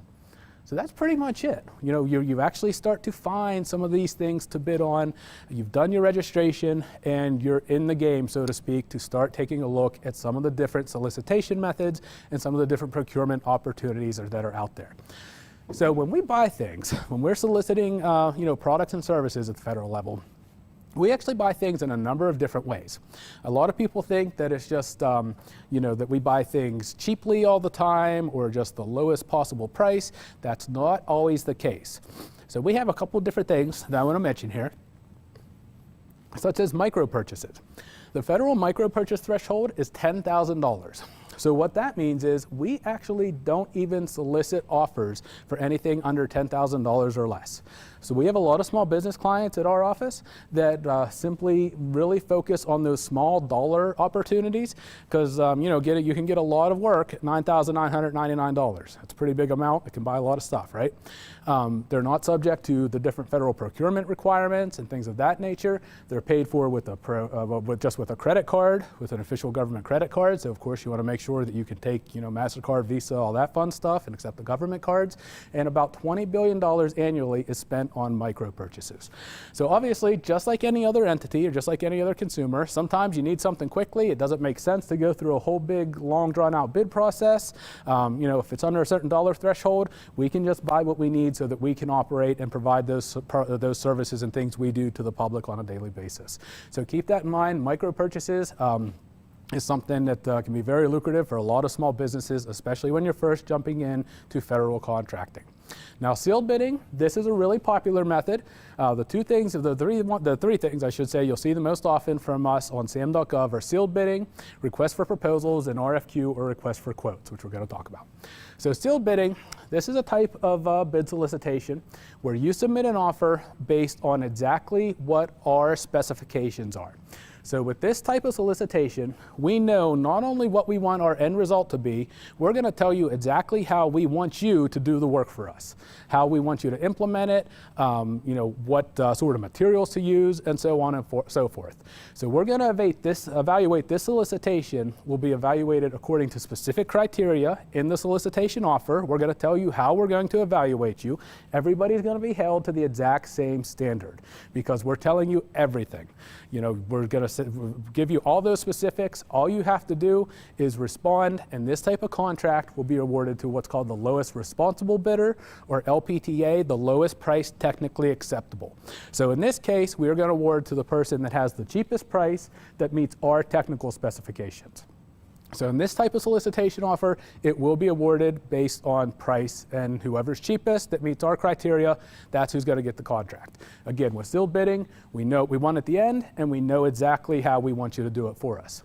So that's pretty much it. You actually start to find some of these things to bid on. You've done your registration and you're in the game, so to speak, to start taking a look at some of the different solicitation methods and some of the different procurement opportunities that are out there. So when we buy things, when we're soliciting products and services at the federal level, we actually buy things in a number of different ways. A lot of people think that it's just, that we buy things cheaply all the time or just the lowest possible price. That's not always the case. So we have a couple of different things that I want to mention here, such as micro purchases. The federal micro purchase threshold is $10,000. So what that means is we actually don't even solicit offers for anything under $10,000 or less. So we have a lot of small business clients at our office that simply really focus on those small dollar opportunities because, you can get a lot of work at $9,999. That's a pretty big amount. It can buy a lot of stuff, right? They're not subject to the different federal procurement requirements and things of that nature. They're paid for with just with a credit card, with an official government credit card. So of course you want to make sure that you can take, MasterCard, Visa, all that fun stuff and accept the government cards. And about $20 billion annually is spent on micro purchases. So obviously, just like any other entity or just like any other consumer, sometimes you need something quickly. It doesn't make sense to go through a whole big, long, drawn-out bid process. If it's under a certain dollar threshold, we can just buy what we need so that we can operate and provide those services and things we do to the public on a daily basis. So keep that in mind. Micro purchases is something that can be very lucrative for a lot of small businesses, especially when you're first jumping in to federal contracting. Now, sealed bidding, this is a really popular method. The three things I should say you'll see the most often from us on SAM.gov are sealed bidding, request for proposals, and RFQ or request for quotes, which we're going to talk about. So sealed bidding, this is a type of bid solicitation where you submit an offer based on exactly what our specifications are. So with this type of solicitation, we know not only what we want our end result to be, we're going to tell you exactly how we want you to do the work for us, how we want you to implement it, what sort of materials to use, and so on and so forth. So we're going to evaluate this solicitation will be evaluated according to specific criteria in the solicitation offer. We're going to tell you how we're going to evaluate you. Everybody's going to be held to the exact same standard because we're telling you everything. We're going to give you all those specifics. All you have to do is respond, and this type of contract will be awarded to what's called the lowest responsible bidder, or LPTA, the lowest price technically acceptable. So in this case, we are going to award to the person that has the cheapest price that meets our technical specifications. So in this type of solicitation offer, it will be awarded based on price, and whoever's cheapest that meets our criteria, that's who's going to get the contract. Again, we're still bidding. We know what we want at the end, and we know exactly how we want you to do it for us.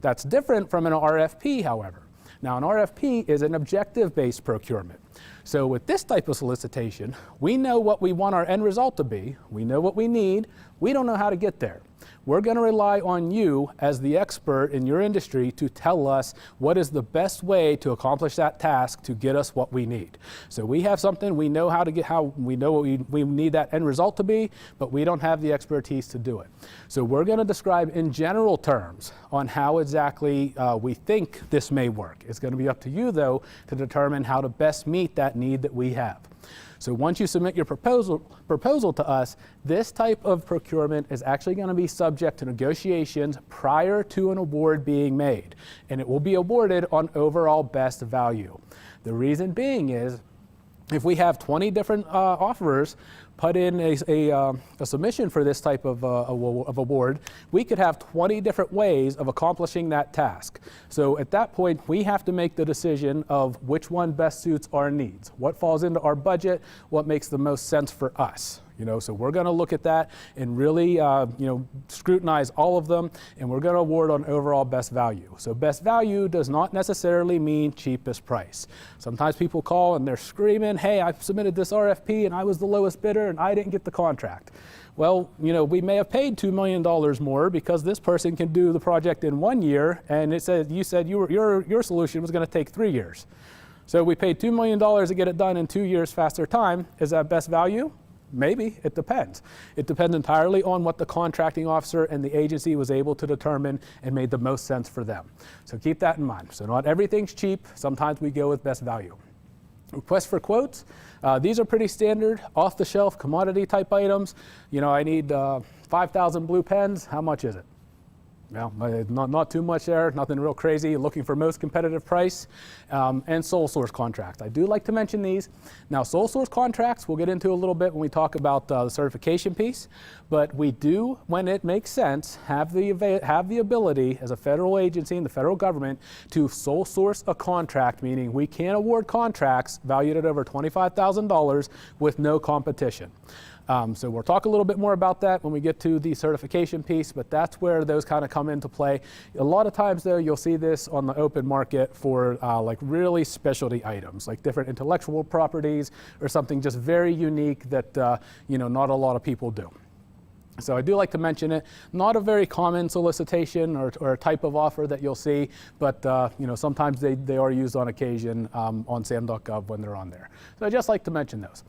That's different from an RFP, however. Now, an RFP is an objective-based procurement. So with this type of solicitation, we know what we want our end result to be. We know what we need. We don't know how to get there. We're going to rely on you as the expert in your industry to tell us what is the best way to accomplish that task to get us what we need. So we have something, we know we know what we need that end result to be, but we don't have the expertise to do it. So we're going to describe in general terms on how exactly we think this may work. It's going to be up to you, though, to determine how to best meet that need that we have. So once you submit your proposal to us, this type of procurement is actually going to be subject to negotiations prior to an award being made, and it will be awarded on overall best value. The reason being is, if we have 20 different offerers put in a submission for this type of award, we could have 20 different ways of accomplishing that task. So at that point, we have to make the decision of which one best suits our needs, what falls into our budget, what makes the most sense for us. So we're going to look at that and really, scrutinize all of them, and we're going to award on overall best value. So best value does not necessarily mean cheapest price. Sometimes people call and they're screaming, hey, I submitted this RFP and I was the lowest bidder and I didn't get the contract. Well, we may have paid $2 million more because this person can do the project in 1 year, and you said your solution was going to take 3 years. So we paid $2 million to get it done in 2 years faster time. Is that best value? Maybe. It depends. It depends entirely on what the contracting officer and the agency was able to determine and made the most sense for them. So keep that in mind. So not everything's cheap. Sometimes we go with best value. Request for quotes. These are pretty standard, off-the-shelf, commodity type items. I need 5,000 blue pens. How much is it? Well, not too much there, nothing real crazy, looking for most competitive price, and sole source contracts. I do like to mention these. Now, sole source contracts, we'll get into a little bit when we talk about the certification piece, but we do, when it makes sense, have the ability as a federal agency in the federal government to sole source a contract, meaning we can award contracts valued at over $25,000 with no competition. So we'll talk a little bit more about that when we get to the certification piece, but that's where those kind of come into play. A lot of times, though, you'll see this on the open market for like really specialty items, like different intellectual properties or something just very unique that not a lot of people do. So I do like to mention it. Not a very common solicitation or type of offer that you'll see, but sometimes they are used on occasion on SAM.gov when they're on there. So I just like to mention those.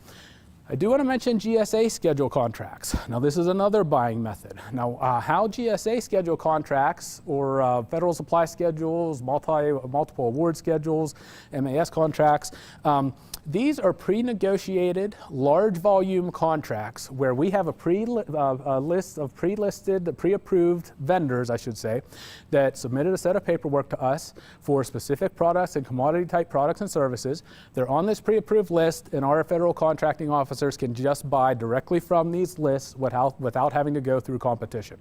I do want to mention GSA schedule contracts. Now, this is another buying method. Now, how GSA schedule contracts or federal supply schedules, multiple award schedules, MAS contracts, these are pre-negotiated, large volume contracts where we have a list of pre-approved vendors, I should say, that submitted a set of paperwork to us for specific products and commodity type products and services. They're on this pre-approved list, and our federal contracting officers can just buy directly from these lists without having to go through competition.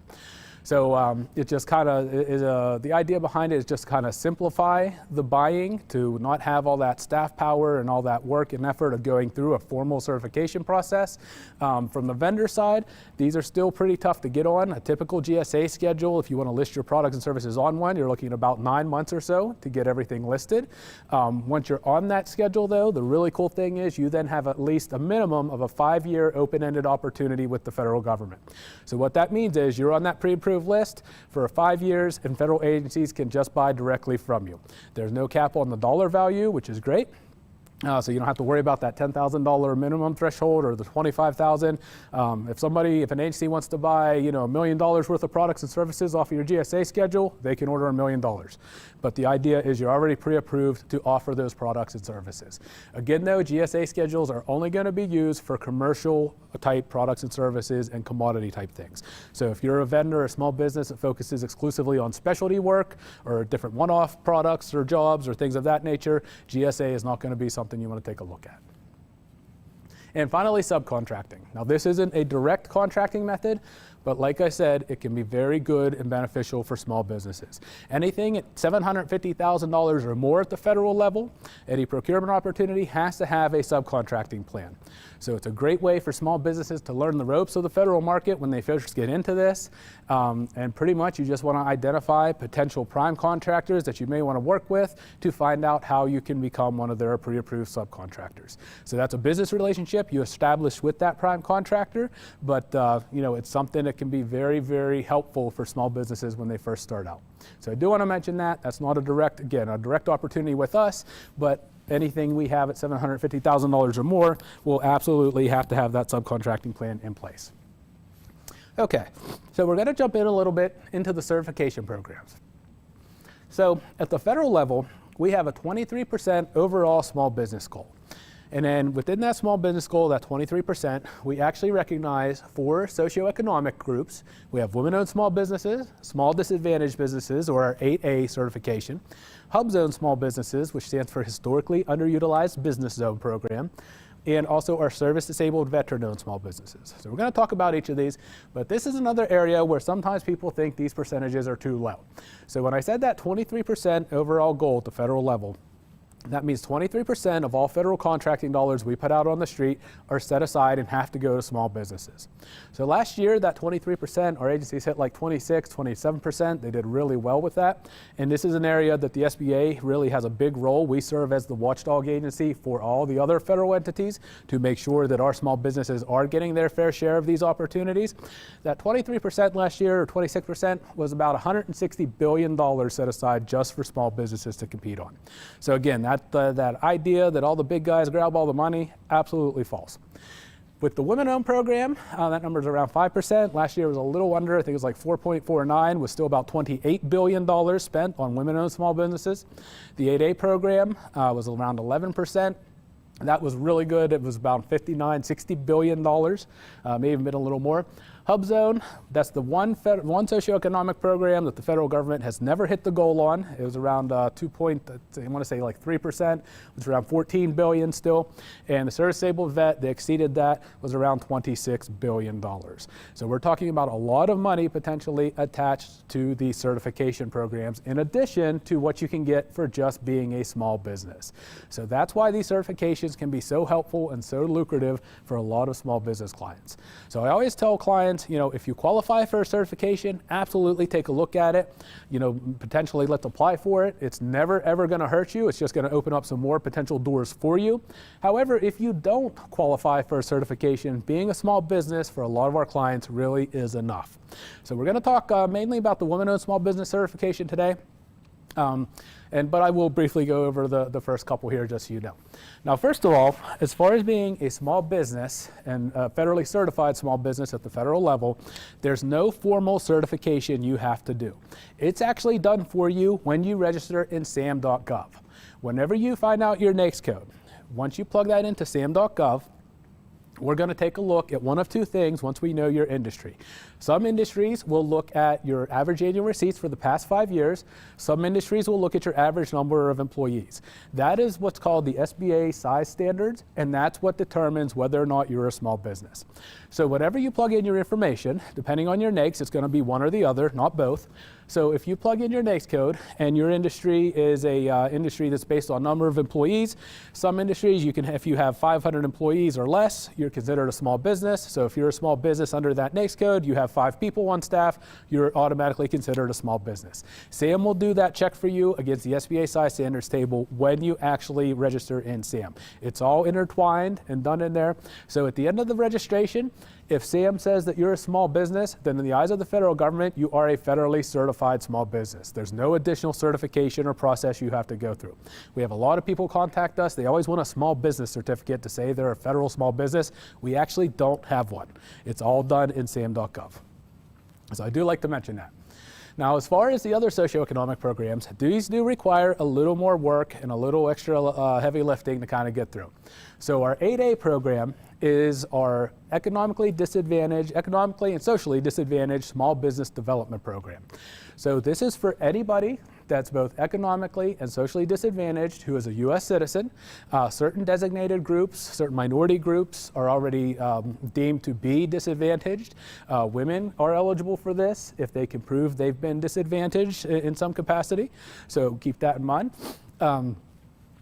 So it just kind of is the idea behind it is just kind of simplify the buying to not have all that staff power and all that work and effort of going through a formal certification process. From the vendor side, these are still pretty tough to get on. A typical GSA schedule, if you want to list your products and services on one, you're looking at about 9 months or so to get everything listed. Once you're on that schedule, though, the really cool thing is you then have at least a minimum of a 5-year open-ended opportunity with the federal government. So what that means is you're on that pre-approved pre-approved list for 5 years, and federal agencies can just buy directly from you. There's no cap on the dollar value, which is great. So you don't have to worry about that $10,000 minimum threshold or the $25,000. If an agency wants to buy, $1 million worth of products and services off of your GSA schedule, they can order $1 million. But the idea is you're already pre-approved to offer those products and services. Again, though, GSA schedules are only going to be used for commercial type products and services and commodity type things. So if you're a vendor or a small business that focuses exclusively on specialty work or different one-off products or jobs or things of that nature, GSA is not going to be something you want to take a look at. And finally, subcontracting. Now, this isn't a direct contracting method, but like I said, it can be very good and beneficial for small businesses. Anything at $750,000 or more at the federal level, any procurement opportunity has to have a subcontracting plan. So it's a great way for small businesses to learn the ropes of the federal market when they first get into this. And pretty much you just want to identify potential prime contractors that you may want to work with to find out how you can become one of their pre-approved subcontractors. So that's a business relationship you establish with that prime contractor, but it's something that can be very, very helpful for small businesses when they first start out. So I do want to mention that. That's not a direct opportunity with us, but anything we have at $750,000 or more will absolutely have to have that subcontracting plan in place. Okay, so we're going to jump in a little bit into the certification programs. So at the federal level, we have a 23% overall small business goal. And then within that small business goal, that 23%, we actually recognize 4 socioeconomic groups. We have women-owned small businesses, small disadvantaged businesses, or our 8A certification, hub zone small businesses, which stands for Historically Underutilized Business Zone Program, and also our service-disabled veteran-owned small businesses. So we're going to talk about each of these, but this is another area where sometimes people think these percentages are too low. So when I said that 23% overall goal at the federal level, that means 23% of all federal contracting dollars we put out on the street are set aside and have to go to small businesses. So last year, that 23%, our agencies hit like 26, 27%. They did really well with that. And this is an area that the SBA really has a big role. We serve as the watchdog agency for all the other federal entities to make sure that our small businesses are getting their fair share of these opportunities. That 23% last year, or 26%, was about $160 billion set aside just for small businesses to compete on. So again, that idea that all the big guys grab all the money, absolutely false. With the women-owned program, that number is around 5%. Last year was a little under, I think it was like 4.49, was still about $28 billion spent on women-owned small businesses. The 8A program was around 11%. That was really good. It was about $60 billion, may have been a little more. Hub Zone, that's the one socioeconomic program that the federal government has never hit the goal on. It was around 3%, which is around $14 billion still. And the service-disabled vet, they exceeded that, was around $26 billion. So we're talking about a lot of money potentially attached to these certification programs, in addition to what you can get for just being a small business. So that's why these certifications can be so helpful and so lucrative for a lot of small business clients. So I always tell clients, if you qualify for a certification, absolutely take a look at it. Potentially let's apply for it. It's never ever going to hurt you. It's just going to open up some more potential doors for you. However, if you don't qualify for a certification, being a small business for a lot of our clients really is enough. So we're going to talk mainly about the women-owned small business certification today. But I will briefly go over the first couple here just so you know. Now, first of all, as far as being a small business and a federally certified small business at the federal level, there's no formal certification you have to do. It's actually done for you when you register in sam.gov. Whenever you find out your NAICS code, once you plug that into sam.gov, we're going to take a look at one of two things once we know your industry. Some industries will look at your average annual receipts for the past 5 years. Some industries will look at your average number of employees. That is what's called the SBA size standards, and that's what determines whether or not you're a small business. So whenever you plug in your information, depending on your NAICS, it's going to be one or the other, not both. So if you plug in your NAICS code and your industry is a industry that's based on number of employees, some industries if you have 500 employees or less, you're considered a small business. So if you're a small business under that NAICS code, you have 5 people on staff, you're automatically considered a small business. SAM will do that check for you against the SBA size standards table when you actually register in SAM. It's all intertwined and done in there. So at the end of the registration, If SAM says that you're a small business, then in the eyes of the federal government, you are a federally certified small business. There's no additional certification or process you have to go through. We have a lot of people contact us. They always want a small business certificate to say they're a federal small business. We actually don't have one. It's all done in SAM.gov. So I do like to mention that. Now, as far as the other socioeconomic programs, these do require a little more work and a little extra heavy lifting to kind of get through. So our 8A program is our economically and socially disadvantaged small business development program. So this is for anybody that's both economically and socially disadvantaged who is a U.S. citizen. Certain designated groups, certain minority groups are already deemed to be disadvantaged. Women are eligible for this if they can prove they've been disadvantaged in some capacity. So keep that in mind.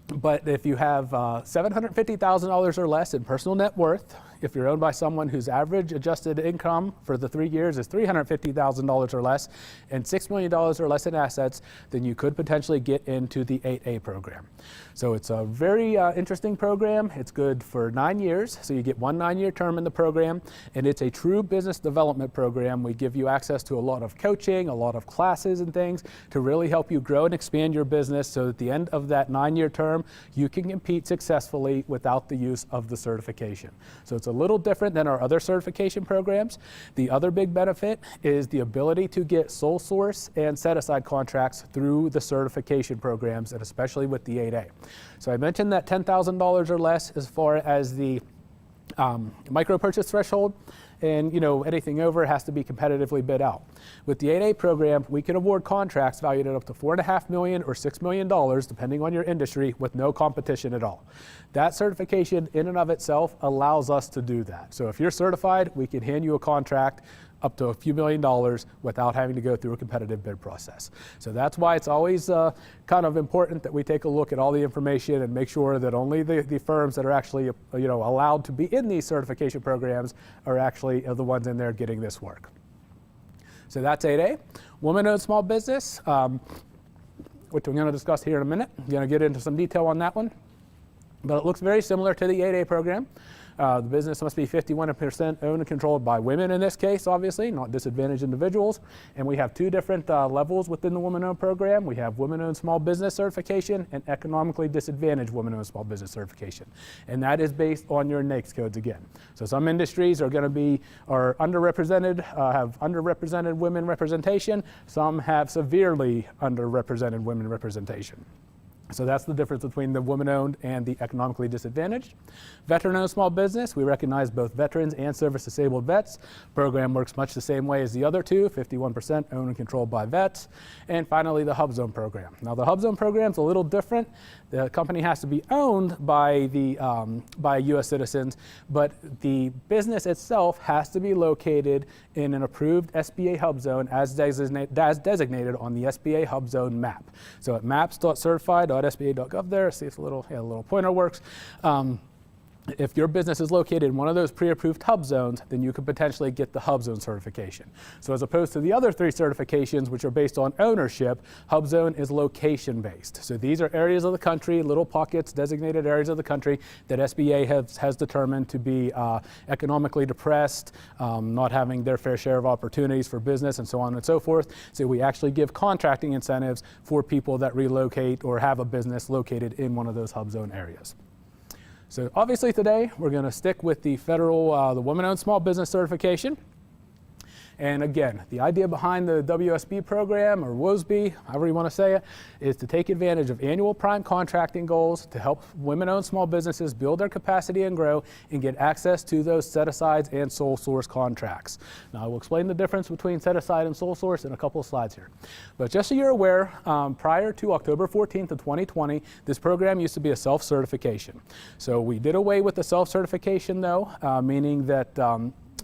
But if you have $750,000 or less in personal net worth, if you're owned by someone whose average adjusted income for the 3 years is $350,000 or less and $6 million or less in assets, then you could potentially get into the 8A program. So it's a very interesting program. It's good for 9 years, so you get one 9-year term in the program, and it's a true business development program. We give you access to a lot of coaching, a lot of classes and things to really help you grow and expand your business so at the end of that 9-year term, you can compete successfully without the use of the certification. So it's a little different than our other certification programs. The other big benefit is the ability to get sole source and set-aside contracts through the certification programs, and especially with the 8A. So I mentioned that $10,000 or less as far as the micro purchase threshold, and anything over has to be competitively bid out. With the 8A program, we can award contracts valued at up to $4.5 million or $6 million, depending on your industry, with no competition at all. That certification in and of itself allows us to do that. So if you're certified, we can hand you a contract up to a few $1 million without having to go through a competitive bid process. So that's why it's always kind of important that we take a look at all the information and make sure that only the firms that are actually allowed to be in these certification programs are actually the ones in there getting this work. So that's 8A. Woman-owned small business, which I'm going to discuss here in a minute. I'm going to get into some detail on that one. But it looks very similar to the 8A program. The business must be 51% owned and controlled by women in this case, obviously, not disadvantaged individuals. And we have two different levels within the woman-owned program. We have women-owned small business certification and economically disadvantaged women-owned small business certification. And that is based on your NAICS codes again. So some industries are going to be underrepresented, have underrepresented women representation. Some have severely underrepresented women representation. So that's the difference between the woman-owned and the economically disadvantaged. Veteran-owned small business, we recognize both veterans and service-disabled vets. Program works much the same way as the other two, 51% owned and controlled by vets. And finally, the Hub Zone program. Now, the Hub Zone program is a little different. The company has to be owned by U.S. citizens, but the business itself has to be located in an approved SBA Hub Zone as designated on the SBA Hub Zone map. So at maps.certified.sba.gov there, see if a little pointer works. If your business is located in one of those pre-approved hub zones, then you could potentially get the hub zone certification. So as opposed to the other three certifications, which are based on ownership, hub zone is location-based. So these are areas of the country, little pockets, designated areas of the country that SBA has determined to be economically depressed, not having their fair share of opportunities for business, and so on and so forth. So we actually give contracting incentives for people that relocate or have a business located in one of those hub zone areas. So obviously today we're going to stick with the federal, the women-owned small business certification. And again, the idea behind the WSB program, or WOSB, however you want to say it, is to take advantage of annual prime contracting goals to help women-owned small businesses build their capacity and grow and get access to those set-asides and sole source contracts. Now, I will explain the difference between set-aside and sole source in a couple of slides here. But just so you're aware, prior to October 14th of 2020, this program used to be a self-certification. So we did away with the self-certification, though, meaning that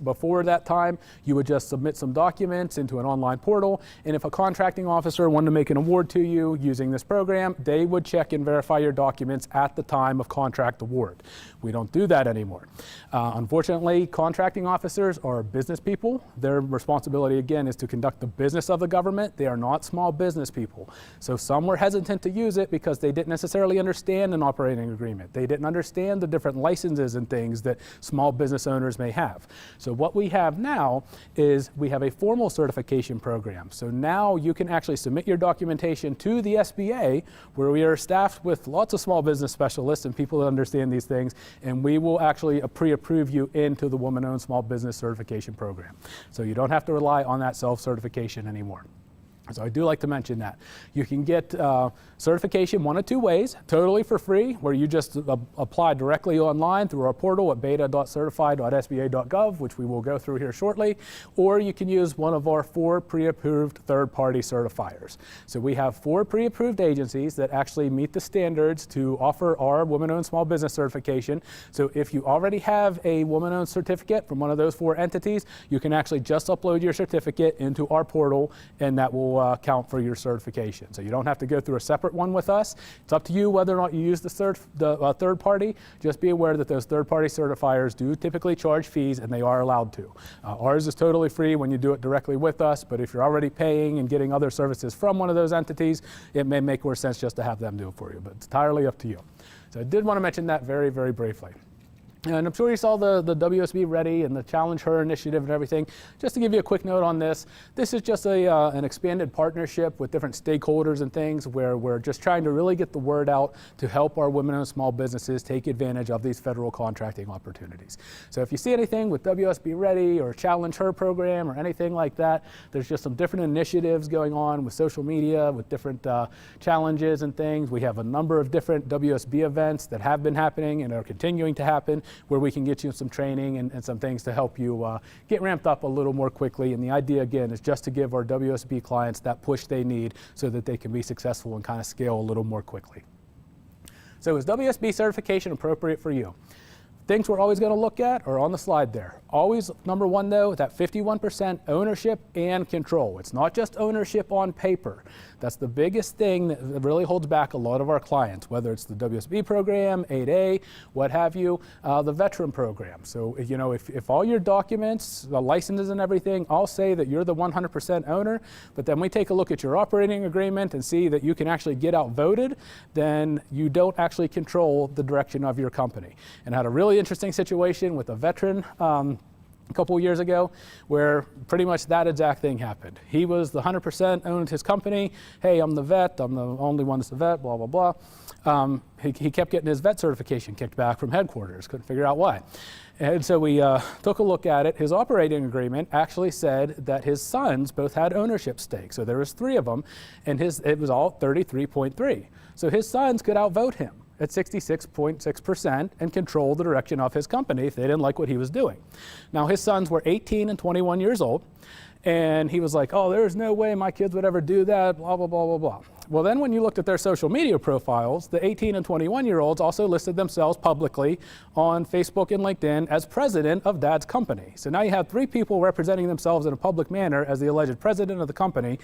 before that time, you would just submit some documents into an online portal, and if a contracting officer wanted to make an award to you using this program, they would check and verify your documents at the time of contract award. We don't do that anymore. Unfortunately, contracting officers are business people. Their responsibility, again, is to conduct the business of the government. They are not small business people. So some were hesitant to use it because they didn't necessarily understand an operating agreement. They didn't understand the different licenses and things that small business owners may have. So what we have now is we have a formal certification program. So now you can actually submit your documentation to the SBA, where we are staffed with lots of small business specialists and people that understand these things, and we will actually pre-approve you into the Woman-Owned Small Business Certification Program. So you don't have to rely on that self-certification anymore. So I do like to mention that. You can get certification one of two ways, totally for free, where you just apply directly online through our portal at beta.certified.sba.gov, which we will go through here shortly, or you can use one of our 4 pre-approved third-party certifiers. So we have 4 pre-approved agencies that actually meet the standards to offer our Women-Owned Small Business Certification. So if you already have a woman-owned certificate from one of those 4 entities, you can actually just upload your certificate into our portal, and that will count for your certification. So you don't have to go through a separate one with us. It's up to you whether or not you use the third party. Just be aware that those third party certifiers do typically charge fees, and they are allowed to. Ours is totally free when you do it directly with us, but if you're already paying and getting other services from one of those entities, it may make more sense just to have them do it for you, but it's entirely up to you. So I did want to mention that very, very briefly. And I'm sure you saw the WSB Ready and the Challenge Her initiative and everything. Just to give you a quick note on this, this is just an expanded partnership with different stakeholders and things where we're just trying to really get the word out to help our women-owned small businesses take advantage of these federal contracting opportunities. So if you see anything with WSB Ready or Challenge Her program or anything like that, there's just some different initiatives going on with social media, with different challenges and things. We have a number of different WSB events that have been happening and are continuing to happen, where we can get you some training and some things to help you get ramped up a little more quickly. And the idea, again, is just to give our WSB clients that push they need so that they can be successful and kind of scale a little more quickly. So is WSB certification appropriate for you? Things we're always going to look at are on the slide there. Always, number one though, that 51% ownership and control. It's not just ownership on paper. That's the biggest thing that really holds back a lot of our clients, whether it's the WSB program, 8A, what have you, the veteran program. So, you know, if all your documents, the licenses and everything, all say that you're the 100% owner, but then we take a look at your operating agreement and see that you can actually get outvoted, then you don't actually control the direction of your company. And I had a really interesting situation with a veteran a couple of years ago where pretty much that exact thing happened. He was the 100% owned his company. Hey, I'm the vet. I'm the only one that's the vet, blah, blah, blah. He kept getting his vet certification kicked back from headquarters. Couldn't figure out why. And so we took a look at it. His operating agreement actually said that his sons both had ownership stakes. So there was 3 of them, and it was all 33.3. So his sons could outvote him at 66.6% and control the direction of his company if they didn't like what he was doing. Now his sons were 18 and 21 years old, and he was like, oh, there's no way my kids would ever do that, blah, blah, blah, blah, blah. Well, then when you looked at their social media profiles, the 18 and 21-year-olds also listed themselves publicly on Facebook and LinkedIn as president of Dad's company. So now you have 3 people representing themselves in a public manner as the alleged president of the company.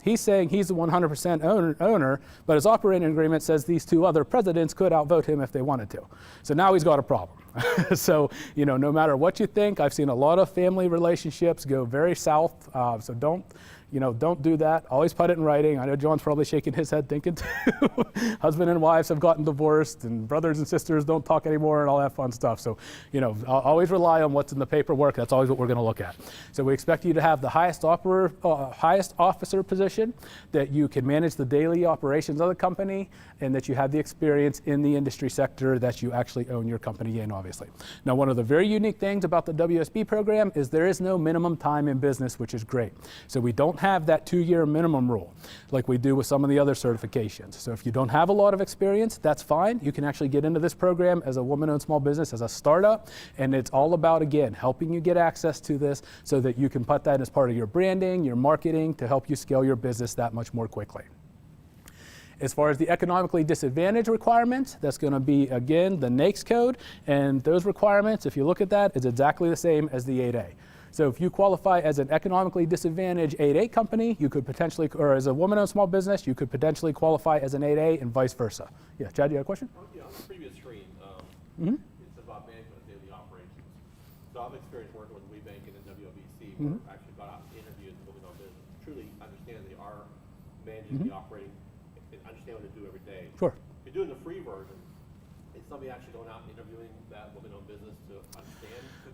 He's saying he's the 100% owner, but his operating agreement says these 2 other presidents could outvote him if they wanted to. So now he's got a problem. So, you know, no matter what you think, I've seen a lot of family relationships go very south. So don't do that. Always put it in writing. I know John's probably shaking his head thinking too. Husband and wives have gotten divorced, and brothers and sisters don't talk anymore and all that fun stuff. So, you know, always rely on what's in the paperwork. That's always what we're going to look at. So we expect you to have the highest officer position, that you can manage the daily operations of the company, and that you have the experience in the industry sector that you actually own your company in, obviously. Now, one of the very unique things about the WSB program is there is no minimum time in business, which is great. So we don't have that 2-year minimum rule like we do with some of the other certifications. So if you don't have a lot of experience, that's fine. You can actually get into this program as a woman-owned small business, as a startup, and it's all about, again, helping you get access to this so that you can put that as part of your branding, your marketing, to help you scale your business that much more quickly. As far as the economically disadvantaged requirements, that's going to be, again, the NAICS code, and those requirements, if you look at that, is exactly the same as the 8A. So if you qualify as an economically disadvantaged 8A company, you could potentially, or as a woman-owned small business, you could potentially qualify as an 8A and vice versa. Yeah, Chad, you have a question?
Yeah, on the previous screen, it's about management of daily operations. So I've experienced working with WeBank and the WBC, where I've actually got out and interviewed the women-owned business. Truly understand they are managing the operating, and understand what they do every day.
Sure.
If you're doing the free version, is somebody actually going out and interviewing that woman-owned business to understand the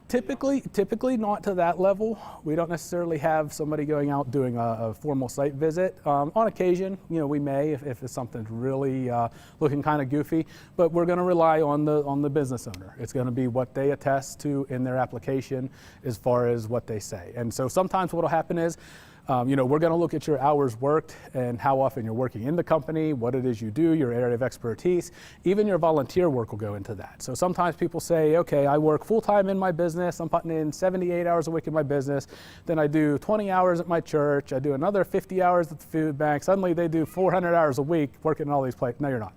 Typically not to that level. We don't necessarily have somebody going out doing a formal site visit. On occasion, we may if it's something really looking kind of goofy, but we're going to rely on the business owner. It's going to be what they attest to in their application as far as what they say. And so sometimes what will happen is, we're going to look at your hours worked and how often you're working in the company, what it is you do, your area of expertise. Even your volunteer work will go into that. So sometimes people say, okay, I work full-time in my business. I'm putting in 78 hours a week in my business. Then I do 20 hours at my church. I do another 50 hours at the food bank. Suddenly they do 400 hours a week working in all these places. No, you're not.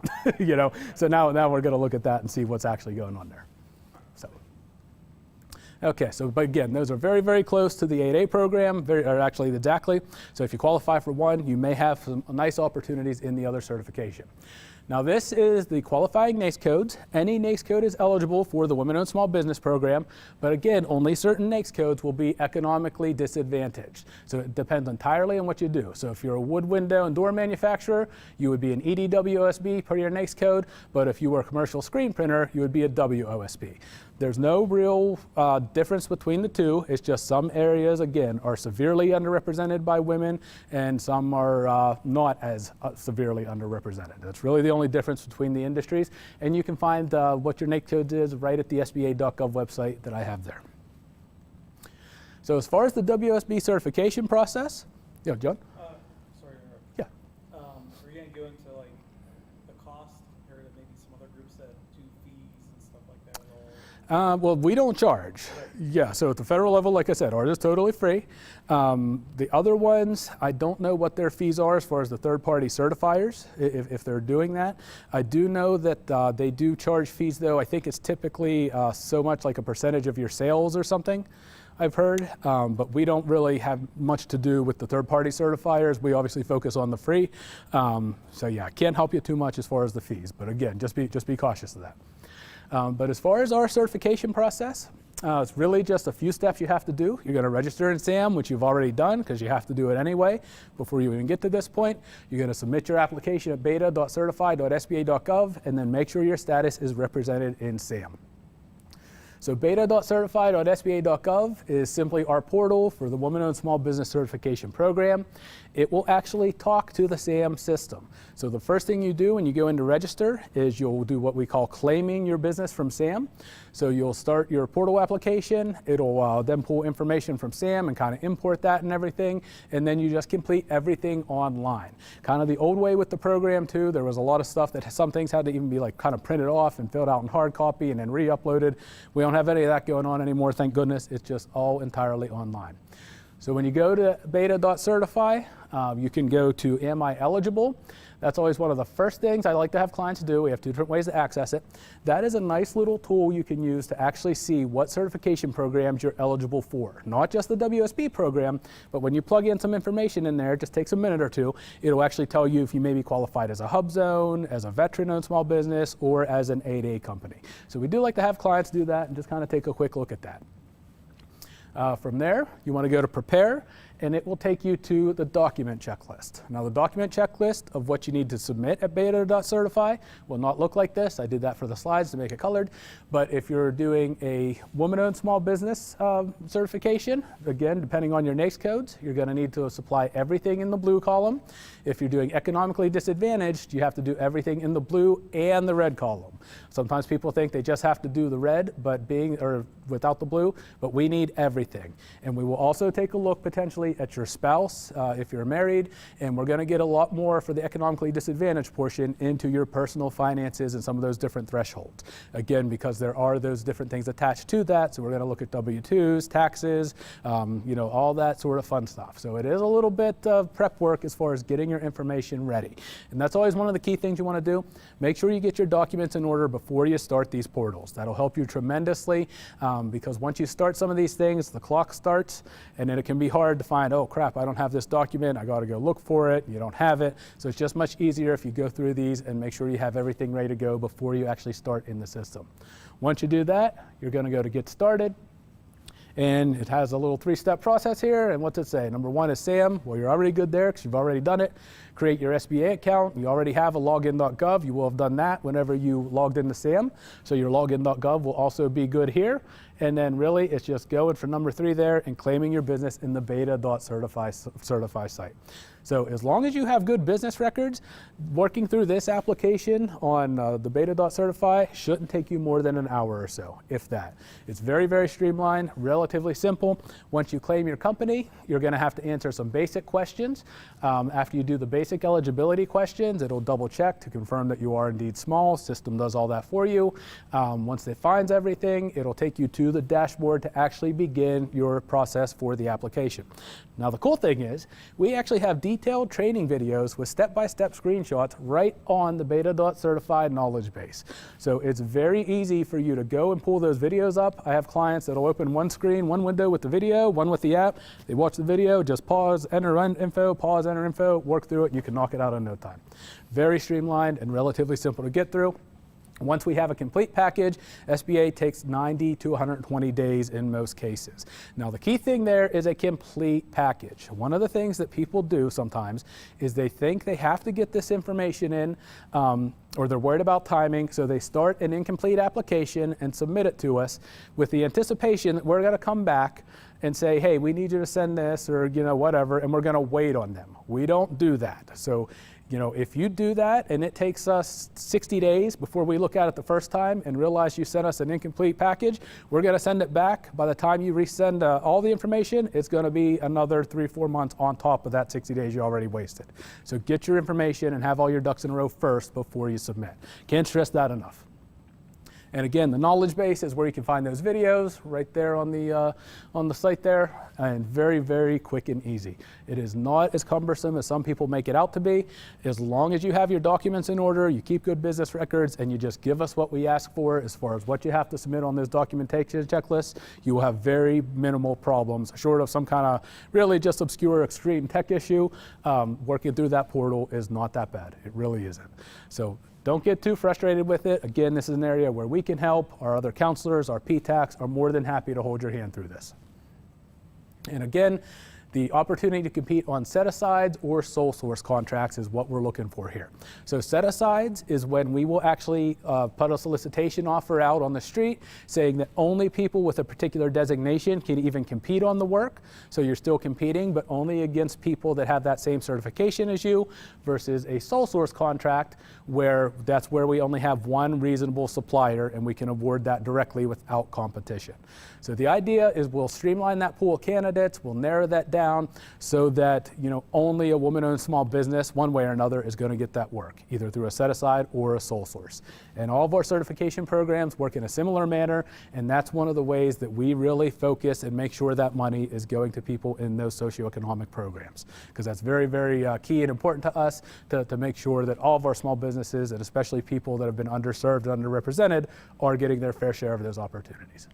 So now we're going to look at that and see what's actually going on there. Okay, but again, those are very, very close to the 8A program, or actually exactly. So if you qualify for one, you may have some nice opportunities in the other certification. Now this is the qualifying NAICS codes. Any NAICS code is eligible for the Women-Owned Small Business Program, but again, only certain NAICS codes will be economically disadvantaged. So it depends entirely on what you do. So if you're a wood window and door manufacturer, you would be an EDWOSB per your NAICS code, but if you were a commercial screen printer, you would be a WOSB. There's no real difference between the two. It's just some areas, again, are severely underrepresented by women and some are not as severely underrepresented. That's really the only difference between the industries. And you can find what your NAICS code is right at the SBA.gov website that I have there. So as far as the WSB certification process, John?
Sorry to interrupt.
Yeah.
Are you going to go into like the cost compared to maybe some other groups that do fees and stuff like that at all?
Well, we don't charge. Yeah, so at the federal level, like I said, ours is totally free. The other ones, I don't know what their fees are as far as the third-party certifiers, if they're doing that. I do know that they do charge fees, though. I think it's typically so much like a percentage of your sales or something, I've heard. But we don't really have much to do with the third-party certifiers. We obviously focus on the free. So yeah, I can't help you too much as far as the fees. But again, just be cautious of that. But as far as our certification process, it's really just a few steps you have to do. You're going to register in SAM, which you've already done because you have to do it anyway before you even get to this point. You're going to submit your application at beta.certify.sba.gov and then make sure your status is represented in SAM. So beta.certify.sba.gov is simply our portal for the Women-Owned Small Business Certification Program. It will actually talk to the SAM system. So the first thing you do when you go in to register is you'll do what we call claiming your business from SAM. So you'll start your portal application. It'll then pull information from SAM and kind of import that and everything. And then you just complete everything online. Kind of the old way with the program too. There was a lot of stuff that some things had to even be like kind of printed off and filled out in hard copy and then re-uploaded. We don't have any of that going on anymore, thank goodness. It's just all entirely online. So when you go to beta.certify, you can go to Am I Eligible? That's always one of the first things I like to have clients do. We have two different ways to access it. That is a nice little tool you can use to actually see what certification programs you're eligible for. Not just the WSB program, but when you plug in some information in there, it just takes a minute or two, it'll actually tell you if you may be qualified as a hub zone, as a veteran-owned small business, or as an 8A company. So we do like to have clients do that and just kind of take a quick look at that. From there, you want to go to Prepare, and it will take you to the document checklist. Now, the document checklist of what you need to submit at beta.certify will not look like this. I did that for the slides to make it colored. But if you're doing a woman-owned small business certification, again, depending on your NAICS codes, you're going to need to supply everything in the blue column. If you're doing economically disadvantaged, you have to do everything in the blue and the red column. Sometimes people think they just have to do the red, but without the blue, but we need everything. And we will also take a look potentially at your spouse if you're married, and we're going to get a lot more for the economically disadvantaged portion into your personal finances and some of those different thresholds. Again, because there are those different things attached to that, so we're going to look at W-2s, taxes, all that sort of fun stuff. So it is a little bit of prep work as far as getting your information ready. And that's always one of the key things you want to do. Make sure you get your documents in order before you start these portals. That'll help you tremendously because once you start some of these things, the clock starts, and then it can be hard to find, oh crap, I don't have this document, I got to go look for it, you don't have it. So it's just much easier if you go through these and make sure you have everything ready to go before you actually start in the system. Once you do that, you're going to go to Get Started. And it has a little three-step process here. And what's it say? Number one is SAM. Well, you're already good there because you've already done it. Create your SBA account. You already have a login.gov. You will have done that whenever you logged into SAM. So your login.gov will also be good here. And then really it's just going for number 3 there and claiming your business in the beta.certify site. So as long as you have good business records, working through this application on the beta.certify shouldn't take you more than an hour or so, if that. It's very, very streamlined, relatively simple. Once you claim your company, you're going to have to answer some basic questions. After you do the basic eligibility questions, it'll double check to confirm that you are indeed small. System does all that for you. Once it finds everything, it'll take you to the dashboard to actually begin your process for the application. Now the cool thing is, we actually have detailed training videos with step-by-step screenshots right on the beta.certified knowledge base. So it's very easy for you to go and pull those videos up. I have clients that'll open one screen, one window with the video, one with the app. They watch the video, just pause, enter info, pause, enter info, work through it, and you can knock it out in no time. Very streamlined and relatively simple to get through. Once we have a complete package, SBA takes 90 to 120 days in most cases. Now the key thing there is a complete package. One of the things that people do sometimes is they think they have to get this information in, or they're worried about timing, so they start an incomplete application and submit it to us with the anticipation that we're going to come back and say, hey, we need you to send this, or whatever, and we're going to wait on them. We don't do that. So if you do that and it takes us 60 days before we look at it the first time and realize you sent us an incomplete package, we're going to send it back. By the time you resend all the information, it's going to be another 3-4 months on top of that 60 days you already wasted. So get your information and have all your ducks in a row first before you submit. Can't stress that enough. And again, the knowledge base is where you can find those videos right there on the site there, and very, very quick and easy. It is not as cumbersome as some people make it out to be. As long as you have your documents in order, you keep good business records, and you just give us what we ask for as far as what you have to submit on those documentation checklists, you will have very minimal problems, short of some kind of really just obscure extreme tech issue. Working through that portal is not that bad. It really isn't. So don't get too frustrated with it. Again, this is an area where we can help. Our other counselors, our PTACs are more than happy to hold your hand through this. And again, the opportunity to compete on set-asides or sole source contracts is what we're looking for here. So set-asides is when we will actually put a solicitation offer out on the street saying that only people with a particular designation can even compete on the work. So you're still competing, but only against people that have that same certification as you, versus a sole source contract where that's where we only have one reasonable supplier and we can award that directly without competition. So the idea is we'll streamline that pool of candidates, we'll narrow that down so that only a woman-owned small business, one way or another, is going to get that work, either through a set-aside or a sole source. And all of our certification programs work in a similar manner, and that's one of the ways that we really focus and make sure that money is going to people in those socioeconomic programs, because that's very, very key and important to us to make sure that all of our small businesses, and especially people that have been underserved and underrepresented, are getting their fair share of those opportunities.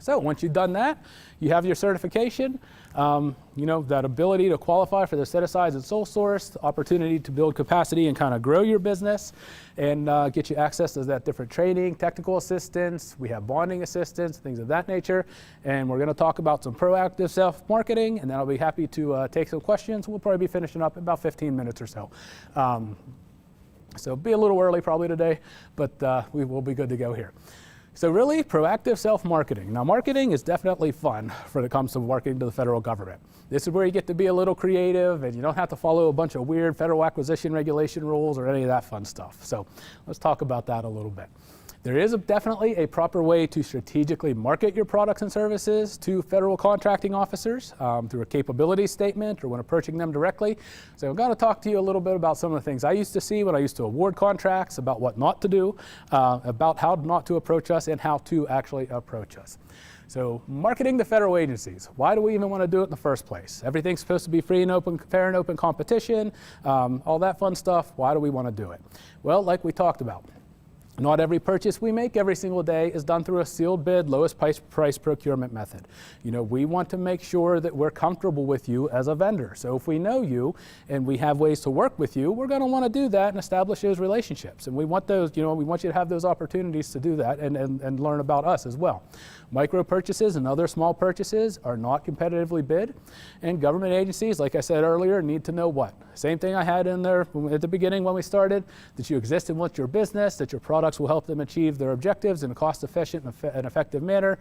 So once you've done that, you have your certification, that ability to qualify for the set-asides and sole source, the opportunity to build capacity and kind of grow your business, and get you access to that different training, technical assistance. We have bonding assistance, things of that nature. And we're going to talk about some proactive self-marketing, and then I'll be happy to take some questions. We'll probably be finishing up in about 15 minutes or so. So be a little early probably today, but we will be good to go here. So really, proactive self-marketing. Now, marketing is definitely fun when it comes to marketing to the federal government. This is where you get to be a little creative, and you don't have to follow a bunch of weird federal acquisition regulation rules or any of that fun stuff. So let's talk about that a little bit. There is definitely a proper way to strategically market your products and services to federal contracting officers through a capability statement or when approaching them directly. So I'm going to talk to you a little bit about some of the things I used to see when I used to award contracts, about what not to do, about how not to approach us, and how to actually approach us. So marketing to federal agencies. Why do we even want to do it in the first place? Everything's supposed to be free and open, fair and open competition, all that fun stuff. Why do we want to do it? Well, like we talked about, not every purchase we make every single day is done through a sealed bid, lowest price procurement method. We want to make sure that we're comfortable with you as a vendor. So if we know you and we have ways to work with you, we're going to want to do that and establish those relationships. And we want those, we want you to have those opportunities to do that and learn about us as well. Micro purchases and other small purchases are not competitively bid, and government agencies, like I said earlier, need to know what? Same thing I had in there at the beginning when we started, that you exist and want your business, that your product products will help them achieve their objectives in a cost-efficient and effective manner,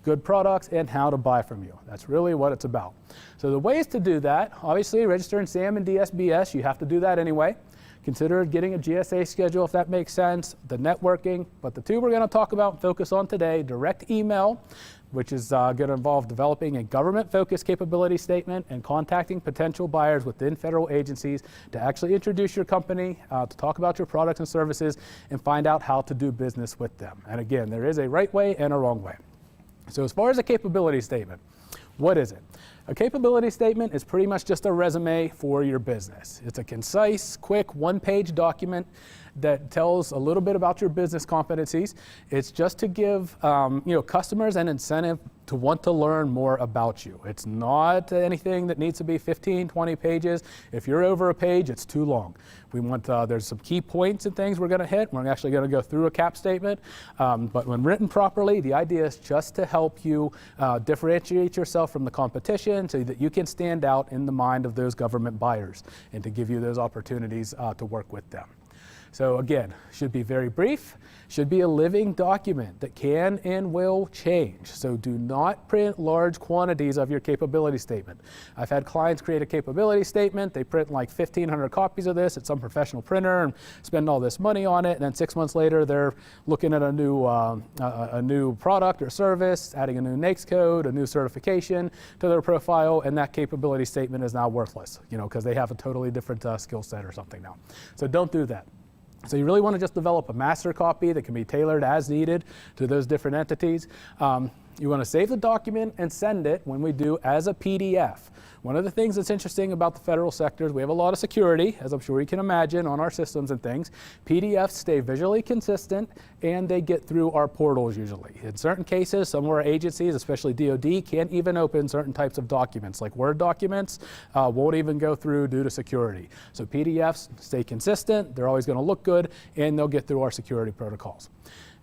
good products, and how to buy from you. That's really what it's about. So the ways to do that, obviously register in SAM and DSBS. You have to do that anyway. Consider getting a GSA schedule if that makes sense, the networking, but the two we're going to talk about and focus on today, direct email, which is going to involve developing a government-focused capability statement and contacting potential buyers within federal agencies to actually introduce your company, to talk about your products and services, and find out how to do business with them. And again, there is a right way and a wrong way. So as far as a capability statement, what is it? A capability statement is pretty much just a resume for your business. It's a concise, quick, one-page document that tells a little bit about your business competencies. It's just to give customers an incentive to want to learn more about you. It's not anything that needs to be 15, 20 pages. If you're over a page, it's too long. We want, there's some key points and things we're going to hit. We're actually going to go through a cap statement. But when written properly, the idea is just to help you differentiate yourself from the competition so that you can stand out in the mind of those government buyers and to give you those opportunities to work with them. So again, should be very brief, should be a living document that can and will change. So do not print large quantities of your capability statement. I've had clients create a capability statement, they print like 1,500 copies of this at some professional printer and spend all this money on it, and then 6 months later they're looking at a new product or service, adding a new NAICS code, a new certification to their profile, and that capability statement is now worthless, because they have a totally different skill set or something now. So don't do that. So you really want to just develop a master copy that can be tailored as needed to those different entities. You want to save the document and send it when we do as a PDF. One of the things that's interesting about the federal sector is we have a lot of security, as I'm sure you can imagine, on our systems and things. PDFs stay visually consistent and they get through our portals usually. In certain cases, some of our agencies, especially DoD, can't even open certain types of documents, like Word documents, won't even go through due to security. So PDFs stay consistent, they're always going to look good, and they'll get through our security protocols.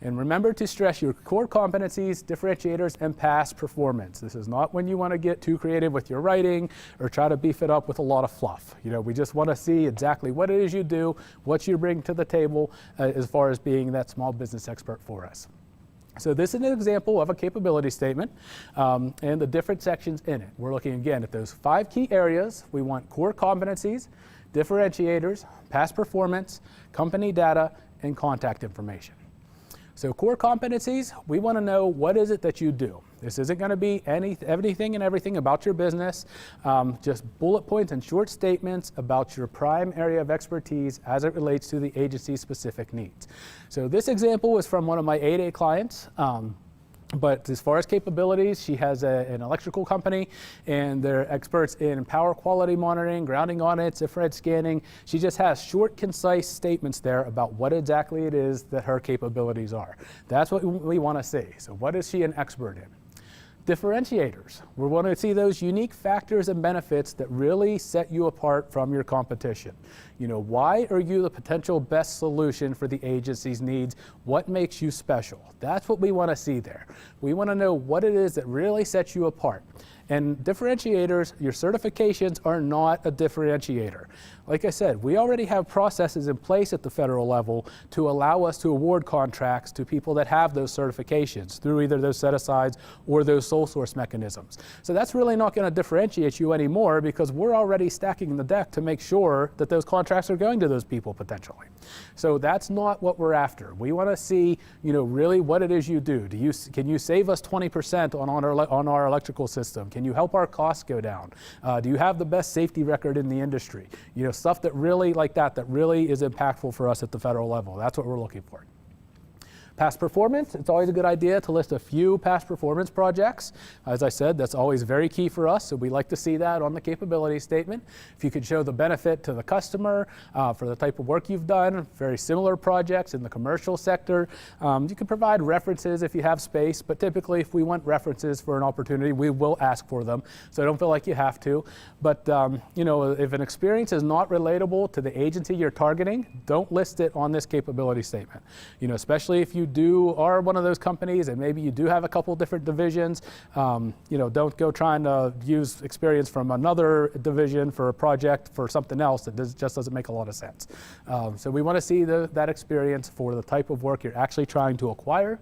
And remember to stress your core competencies, differentiators, and past performance. This is not when you want to get too creative with your writing or try to beef it up with a lot of fluff. We just want to see exactly what it is you do, what you bring to the table as far as being that small business expert for us. So this is an example of a capability statement and the different sections in it. We're looking again at those 5 key areas. We want core competencies, differentiators, past performance, company data, and contact information. So core competencies, we want to know what is it that you do. This isn't going to be anything and everything about your business, just bullet points and short statements about your prime area of expertise as it relates to the agency's specific needs. So this example is from one of my 8A clients. But as far as capabilities, she has an electrical company, and they're experts in power quality monitoring, grounding audits, infrared scanning. She just has short, concise statements there about what exactly it is that her capabilities are. That's what we want to see. So what is she an expert in? Differentiators. We want to see those unique factors and benefits that really set you apart from your competition. Why are you the potential best solution for the agency's needs? What makes you special? That's what we want to see there. We want to know what it is that really sets you apart. And differentiators, your certifications are not a differentiator. Like I said, we already have processes in place at the federal level to allow us to award contracts to people that have those certifications through either those set-asides or those sole source mechanisms. So that's really not going to differentiate you anymore because we're already stacking the deck to make sure that those contracts are going to those people potentially. So that's not what we're after. We want to see, really what it is you do. Can you save us 20% on our electrical system? Can you help our costs go down? Do you have the best safety record in the industry? Stuff that really like that really is impactful for us at the federal level. That's what we're looking for. Past performance, it's always a good idea to list a few past performance projects. As I said, that's always very key for us, so we like to see that on the capability statement. If you could show the benefit to the customer for the type of work you've done, very similar projects in the commercial sector. You can provide references if you have space, but typically if we want references for an opportunity, we will ask for them, so don't feel like you have to. But if an experience is not relatable to the agency you're targeting, don't list it on this capability statement. Especially if you are one of those companies and maybe you do have a couple different divisions, don't go trying to use experience from another division for a project for something else that just doesn't make a lot of sense. So we want to see that experience for the type of work you're actually trying to acquire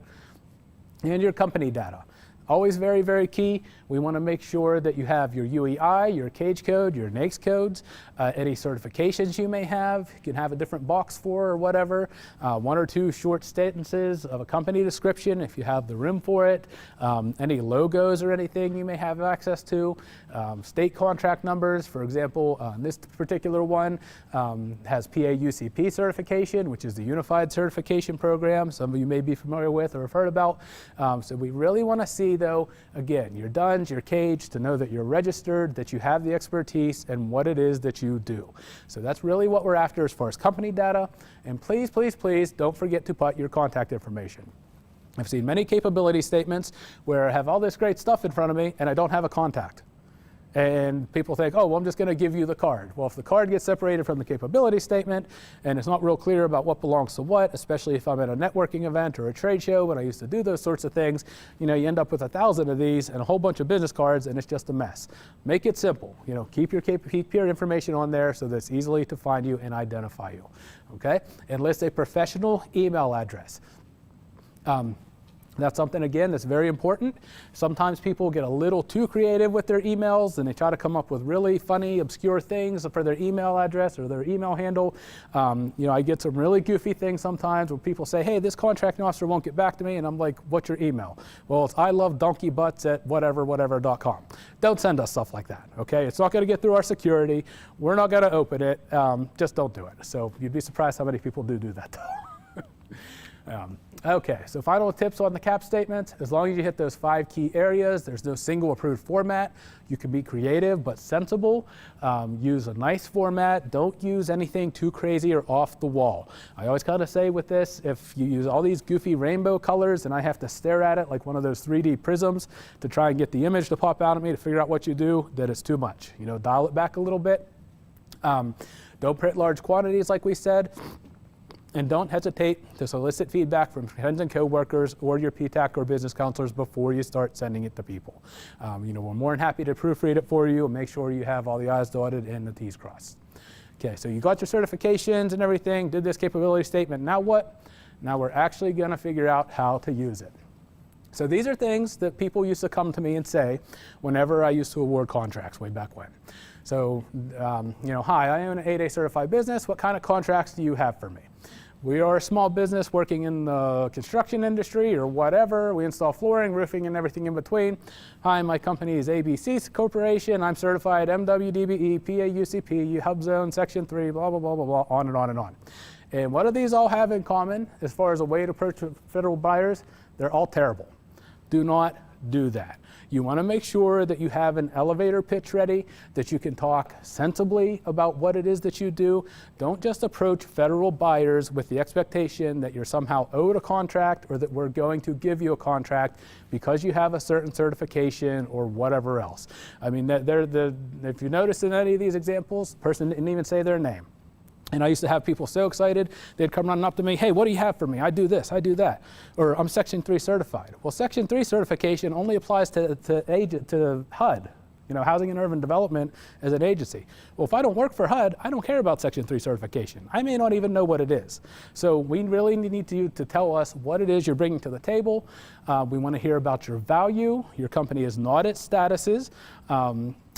and your company data. Always very, very key. We want to make sure that you have your UEI, your cage code, your NAICS codes, any certifications you may have. You can have a different box for or whatever. 1 or 2 short sentences of a company description if you have the room for it. Any logos or anything you may have access to. State contract numbers, for example, this particular one has PA-UCP certification, which is the Unified Certification Program. Some of you may be familiar with or have heard about. So we really want to see, though, again, your DUNS, your cage, to know that you're registered, that you have the expertise, and what it is that you do. So that's really what we're after as far as company data. And please, please, please don't forget to put your contact information. I've seen many capability statements where I have all this great stuff in front of me and I don't have a contact. And people think, oh, well, I'm just going to give you the card. Well, if the card gets separated from the capability statement and it's not real clear about what belongs to what, especially if I'm at a networking event or a trade show when I used to do those sorts of things, you end up with 1,000 of these and a whole bunch of business cards and it's just a mess. Make it simple. Keep your information on there so that it's easily to find you and identify you. Okay? And list a professional email address. That's something, again, that's very important. Sometimes people get a little too creative with their emails and they try to come up with really funny, obscure things for their email address or their email handle. I get some really goofy things sometimes where people say, hey, this contracting officer won't get back to me. And I'm like, what's your email? Well, it's ilovedonkeybutts@whatever.com. Don't send us stuff like that, okay? It's not going to get through our security. We're not going to open it. Just don't do it. So you'd be surprised how many people do that. Okay, so final tips on the CAP statement. As long as you hit those 5 key areas, there's no single approved format. You can be creative but sensible. Use a nice format. Don't use anything too crazy or off the wall. I always kind of say with this, if you use all these goofy rainbow colors and I have to stare at it like one of those 3D prisms to try and get the image to pop out at me to figure out what you do, that it's too much. Dial it back a little bit. Don't print large quantities like we said. And don't hesitate to solicit feedback from friends and coworkers or your PTAC or business counselors before you start sending it to people. We're more than happy to proofread it for you and make sure you have all the I's dotted and the T's crossed. Okay, so you got your certifications and everything, did this capability statement. Now what? Now we're actually going to figure out how to use it. So these are things that people used to come to me and say whenever I used to award contracts way back when. So, hi, I own an 8A certified business. What kind of contracts do you have for me? We are a small business working in the construction industry or whatever. We install flooring, roofing, and everything in between. Hi, my company is ABC Corporation. I'm certified MWDBE, PA-UCP, HubZone, Section 3, blah, blah, blah, blah, blah, on and on and on. And what do these all have in common as far as a way to approach federal buyers? They're all terrible. Do not do that. You want to make sure that you have an elevator pitch ready, that you can talk sensibly about what it is that you do. Don't just approach federal buyers with the expectation that you're somehow owed a contract or that we're going to give you a contract because you have a certain certification or whatever else. I mean, if you notice in any of these examples, the person didn't even say their name. And I used to have people so excited, they'd come running up to me, hey, what do you have for me? I do this, I do that. Or I'm Section 3 certified. Well, Section 3 certification only applies to HUD, Housing and Urban Development as an agency. Well, if I don't work for HUD, I don't care about Section 3 certification. I may not even know what it is. So we really need you to tell us what it is you're bringing to the table. We want to hear about your value. Your company is not at statuses.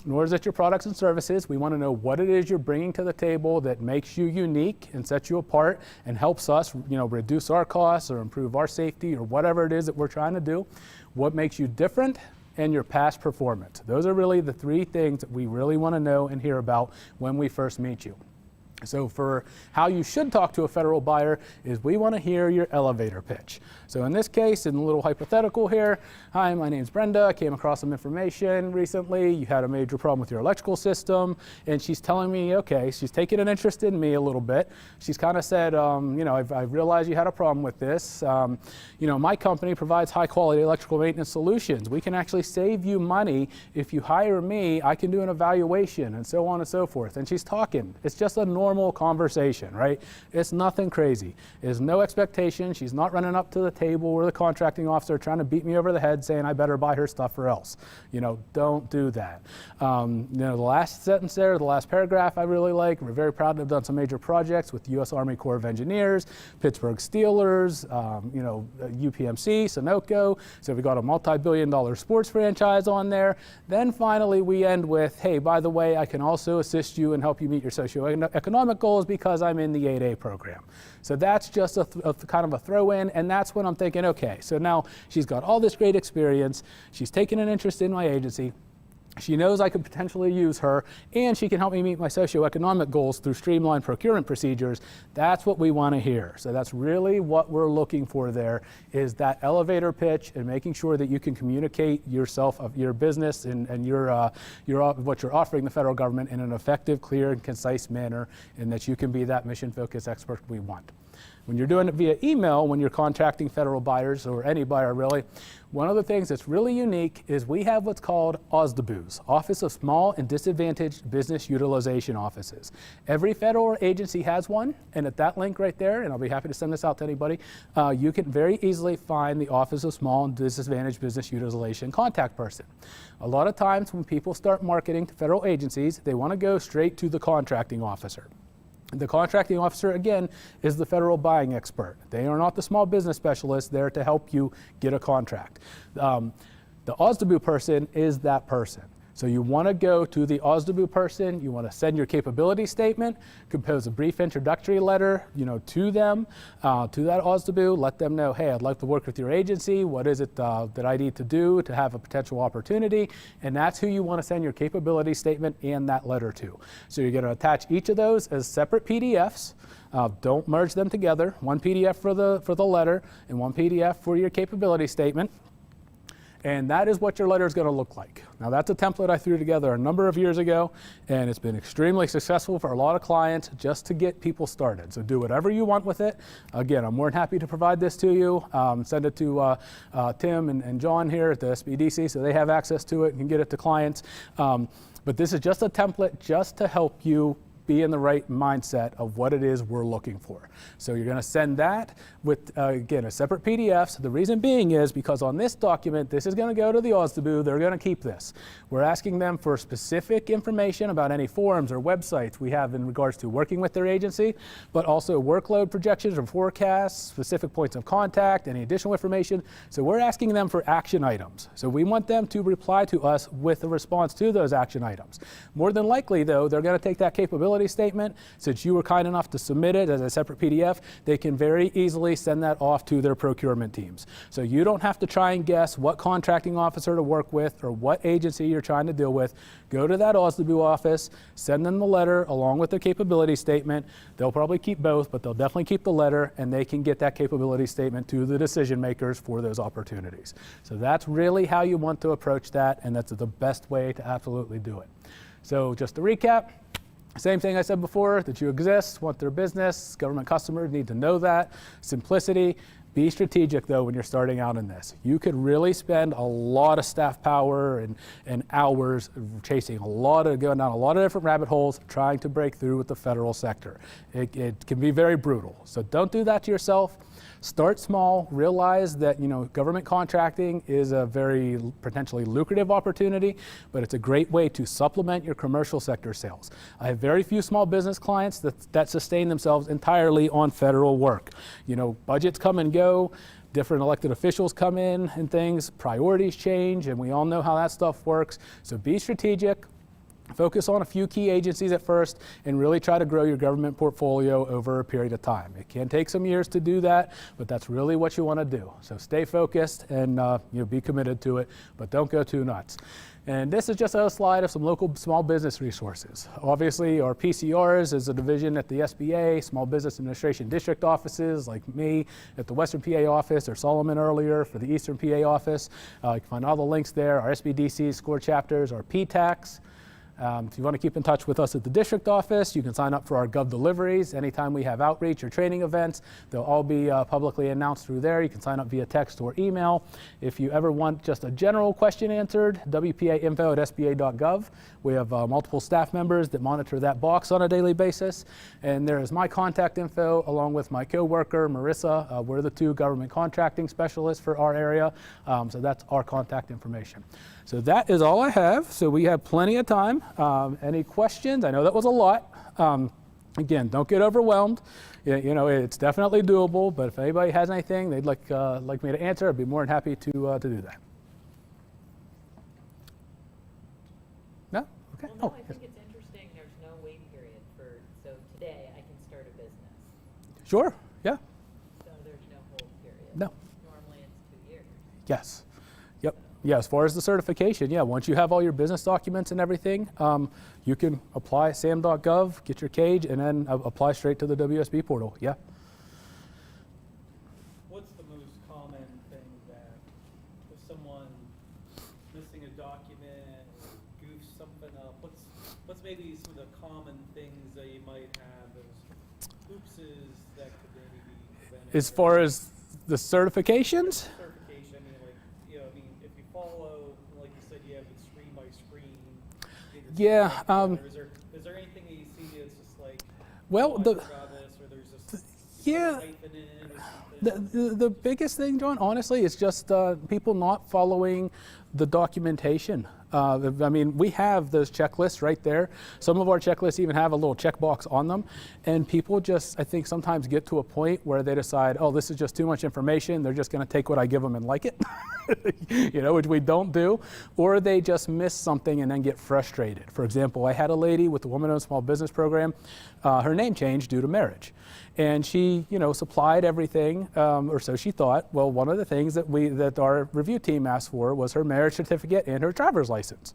Nor is it your products and services. We want to know what it is you're bringing to the table that makes you unique and sets you apart and helps us, reduce our costs or improve our safety or whatever it is that we're trying to do. What makes you different and your past performance. Those are really the 3 things that we really want to know and hear about when we first meet you. So for how you should talk to a federal buyer is we want to hear your elevator pitch. So in this case, in a little hypothetical here, hi, my name's Brenda. I came across some information recently. You had a major problem with your electrical system. And she's telling me, okay, she's taking an interest in me a little bit. She's kind of said, I've realized you had a problem with this. My company provides high quality electrical maintenance solutions. We can actually save you money. If you hire me, I can do an evaluation and so on and so forth. And she's talking. It's just a normal normal conversation, right? It's nothing crazy. There's no expectation. She's not running up to the table or the contracting officer trying to beat me over the head saying I better buy her stuff or else. Don't do that. The last sentence there, the last paragraph I really like. We're very proud to have done some major projects with U.S. Army Corps of Engineers, Pittsburgh Steelers, UPMC, Sunoco. So we got a multi-billion-dollar sports franchise on there. Then finally we end with, hey, by the way, I can also assist you and help you meet your socioeconomic goals because I'm in the 8A program. So that's just a kind of a throw in, and that's when I'm thinking, okay, so now she's got all this great experience, she's taken an interest in my agency, she knows I could potentially use her, and she can help me meet my socioeconomic goals through streamlined procurement procedures. That's what we want to hear. So that's really what we're looking for there, is that elevator pitch and making sure that you can communicate yourself, of your business and what you're offering the federal government in an effective, clear, and concise manner, and that you can be that mission-focused expert we want. When you're doing it via email, when you're contacting federal buyers, or any buyer really, one of the things that's really unique is we have what's called OSDBUs, Office of Small and Disadvantaged Business Utilization Offices. Every federal agency has one, and at that link right there, and I'll be happy to send this out to anybody, you can very easily find the Office of Small and Disadvantaged Business Utilization contact person. A lot of times when people start marketing to federal agencies, they want to go straight to the contracting officer. The contracting officer, again, is the federal buying expert. They are not the small business specialist there to help you get a contract. The OSDBU person is that person. So you want to go to the OSDBU person, you want to send your capability statement, compose a brief introductory letter, to them, to that OSDBU, let them know, hey, I'd like to work with your agency, what is it that I need to do to have a potential opportunity, and that's who you want to send your capability statement and that letter to. So you're going to attach each of those as separate PDFs. Don't merge them together, one PDF for the letter and one PDF for your capability statement. And that is what your letter is going to look like. Now that's a template I threw together a number of years ago, and it's been extremely successful for a lot of clients just to get people started. So do whatever you want with it. Again, I'm more than happy to provide this to you. Send it to Tim and John here at the SBDC so they have access to it and can get it to clients. But this is just a template just to help you be in the right mindset of what it is we're looking for. So you're going to send that with, again, a separate PDF. So the reason being is because on this document, this is going to go to the OSDBU. They're going to keep this. We're asking them for specific information about any forums or websites we have in regards to working with their agency, but also workload projections or forecasts, specific points of contact, any additional information. So we're asking them for action items. So we want them to reply to us with a response to those action items. More than likely, though, they're going to take that capability statement. Since you were kind enough to submit it as a separate PDF, they can very easily send that off to their procurement teams. So you don't have to try and guess what contracting officer to work with or what agency you're trying to deal with. Go to that OSDBU office, send them the letter along with their capability statement. They'll probably keep both, but they'll definitely keep the letter, and they can get that capability statement to the decision makers for those opportunities. So that's really how you want to approach that, and that's the best way to absolutely do it. So just to recap, same thing I said before, that you exist, want their business, government customers need to know that. Simplicity. Be strategic, though, when you're starting out in this. You could really spend a lot of staff power and hours chasing going down a lot of different rabbit holes, trying to break through with the federal sector. It can be very brutal. So don't do that to yourself. Start small. Realize that government contracting is a very potentially lucrative opportunity, but it's a great way to supplement your commercial sector sales. I have very few small business clients that sustain themselves entirely on federal work. Budgets come and go. Different elected officials come in and things. Priorities change, and we all know how that stuff works. So be strategic. Focus on a few key agencies at first and really try to grow your government portfolio over a period of time. It can take some years to do that, but that's really what you want to do. So stay focused and be committed to it, but don't go too nuts. And this is just a slide of some local small business resources. Obviously, our PCRs is a division at the SBA, Small Business Administration District offices, like me at the Western PA office, or Solomon earlier for the Eastern PA office. You can find all the links there. Our SBDC score chapters, our PTACs. If you want to keep in touch with us at the district office, you can sign up for our Gov deliveries. Anytime we have outreach or training events, they'll all be publicly announced through there. You can sign up via text or email. If you ever want just a general question answered, wpainfo@sba.gov. We have multiple staff members that monitor that box on a daily basis. And there is my contact info along with my coworker, Marissa. We're the two government contracting specialists for our area. So that's our contact information. So that is all I have. So we have plenty of time. Any questions? I know that was a lot. Again, don't get overwhelmed. You know, it's definitely doable, but if anybody has anything they'd like me to answer, I'd be more than happy to do that. No? Okay.
Well, no, I think it's interesting there's no wait period so today I can start a business.
Sure. Yeah.
So there's no hold period.
No.
Normally it's 2 years.
Yes. Yep. Yeah, as far as the certification, yeah, once you have all your business documents and everything, you can apply at sam.gov, get your cage, and then apply straight to the WSB portal. Yeah.
What's the most common thing that if someone missing a document or goofs something up, what's maybe some of the common things that you might have as oopses that could maybe be prevented?
As far as the certifications?
Certification, I mean, like, you know, I mean, if you follow, like you said, you have it screen by screen.
Yeah.
Is there anything that you see that's just like,
Well,
oh, I forgot this, or there's just
yeah.
typing in or something?
The biggest thing, John, honestly, is just people not following the documentation. I mean, we have those checklists right there. Some of our checklists even have a little checkbox on them. And people just, I think, sometimes get to a point where they decide, oh, this is just too much information. They're just going to take what I give them and like it, you know, which we don't do. Or they just miss something and then get frustrated. For example, I had a lady with the Woman-Owned Small Business Program. Her name changed due to marriage. And she, you know, supplied everything, or so she thought. Well, one of the things that our review team asked for was her marriage certificate and her driver's license.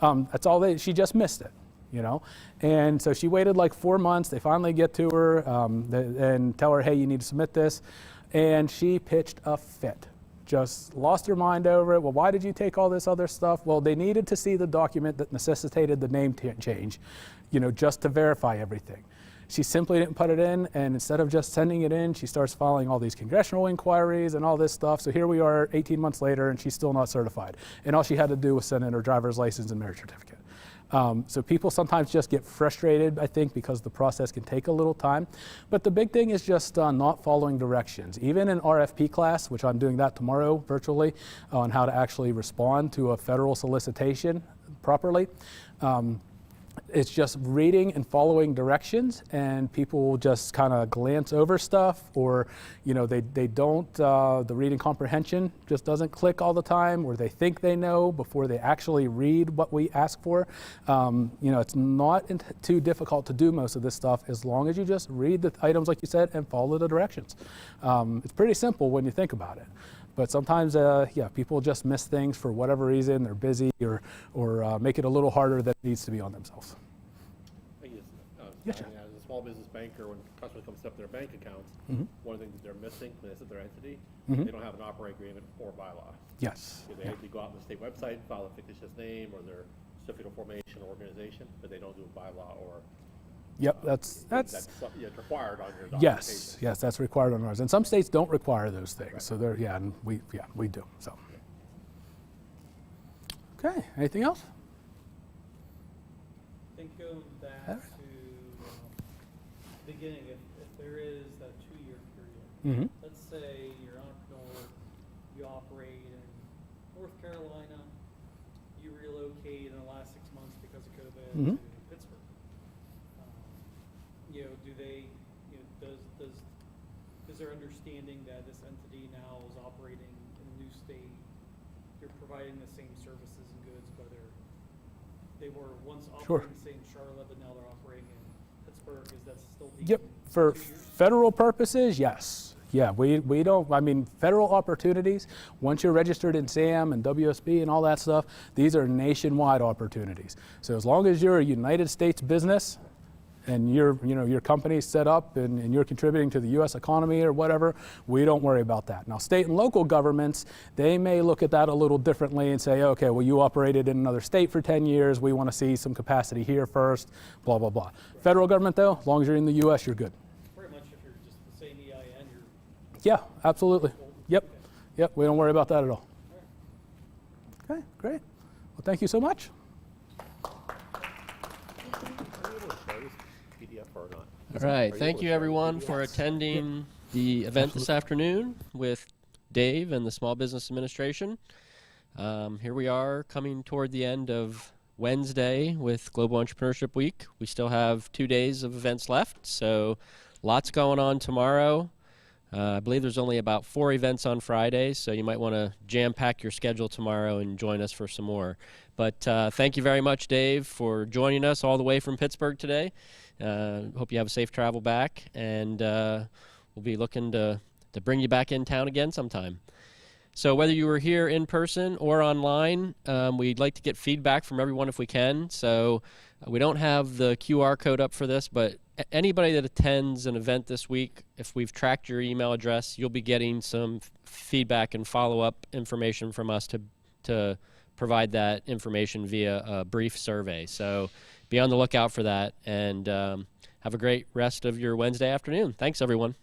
That's all she just missed it, you know. And so she waited like 4 months. They finally get to her and tell her, hey, you need to submit this. And she pitched a fit. Just lost her mind over it. Well, why did you take all this other stuff? Well, they needed to see the document that necessitated the name change, you know, just to verify everything. She simply didn't put it in, and instead of just sending it in, she starts filing all these congressional inquiries and all this stuff. So here we are 18 months later, and she's still not certified. And all she had to do was send in her driver's license and marriage certificate. So people sometimes just get frustrated, I think, because the process can take a little time. But the big thing is just not following directions. Even in RFP class, which I'm doing that tomorrow virtually, on how to actually respond to a federal solicitation properly, it's just reading and following directions, and people will just kind of glance over stuff, or, you know, they don't, the reading comprehension just doesn't click all the time, or they think they know before they actually read what we ask for. You know, it's not too difficult to do most of this stuff as long as you just read the items, like you said, and follow the directions. It's pretty simple when you think about it. But sometimes, yeah, people just miss things for whatever reason. They're busy, or make it a little harder than it needs to be on themselves.
I guess,
Yes, sir.
as a small business banker, when customers come set up their bank accounts, one of the things that they're missing when they set their entity, they don't have an operating agreement or bylaw.
Yes.
So they have to go out on the state website, file a fictitious name or their certificate of formation or organization, but they don't do a bylaw or.
Yep, that's
yeah, it's required on your documentation.
yes, that's required on ours. And some states don't require those things. Right. So they're, yeah, and we do. So. Okay, anything else?
I think going back to the beginning, if there is that 2-year period, let's say you're an entrepreneur, you operate in North Carolina, you relocate in the last 6 months because of COVID to Pittsburgh. You know, do they, you know, is there understanding that this entity now is operating in a new state? You're providing the same services and goods, whether they were once operating, say, in Charlotte, but now they're operating in Pittsburgh. Is that still being?
Yep. For federal purposes, yes. Yeah, we don't, I mean, federal opportunities, once you're registered in SAM and WSB and all that stuff, these are nationwide opportunities. So as long as you're a United States business, and your company's set up and you're contributing to the U.S. economy or whatever, we don't worry about that. Now, state and local governments, they may look at that a little differently and say, okay, well, you operated in another state for 10 years. We want to see some capacity here first, blah, blah, blah. Federal government, though, as long as you're in the U.S., you're good.
Pretty much if you're just the same EIN, you're.
Yeah, absolutely. Yep. Yep, we don't worry about that at all. Okay, great. Well, thank you so much.
Are you able to show this PDF or not?
All right.
Are you
Thank
able
you,
to show
everyone,
the
for
PDF?
attending the event this afternoon with Dave and the Small Business Administration. Here we are coming toward the end of Wednesday with Global Entrepreneurship Week. We still have 2 days of events left, so lots going on tomorrow. I believe there's only about 4 events on Friday, so you might want to jam-pack your schedule tomorrow and join us for some more. But thank you very much, Dave, for joining us all the way from Pittsburgh today. Hope you have a safe travel back, and we'll be looking to bring you back in town again sometime. So whether you were here in person or online, we'd like to get feedback from everyone if we can. So we don't have the QR code up for this, but anybody that attends an event this week, if we've tracked your email address, you'll be getting some feedback and follow-up information from us to provide that information via a brief survey. So be on the lookout for that, and have a great rest of your Wednesday afternoon. Thanks, everyone.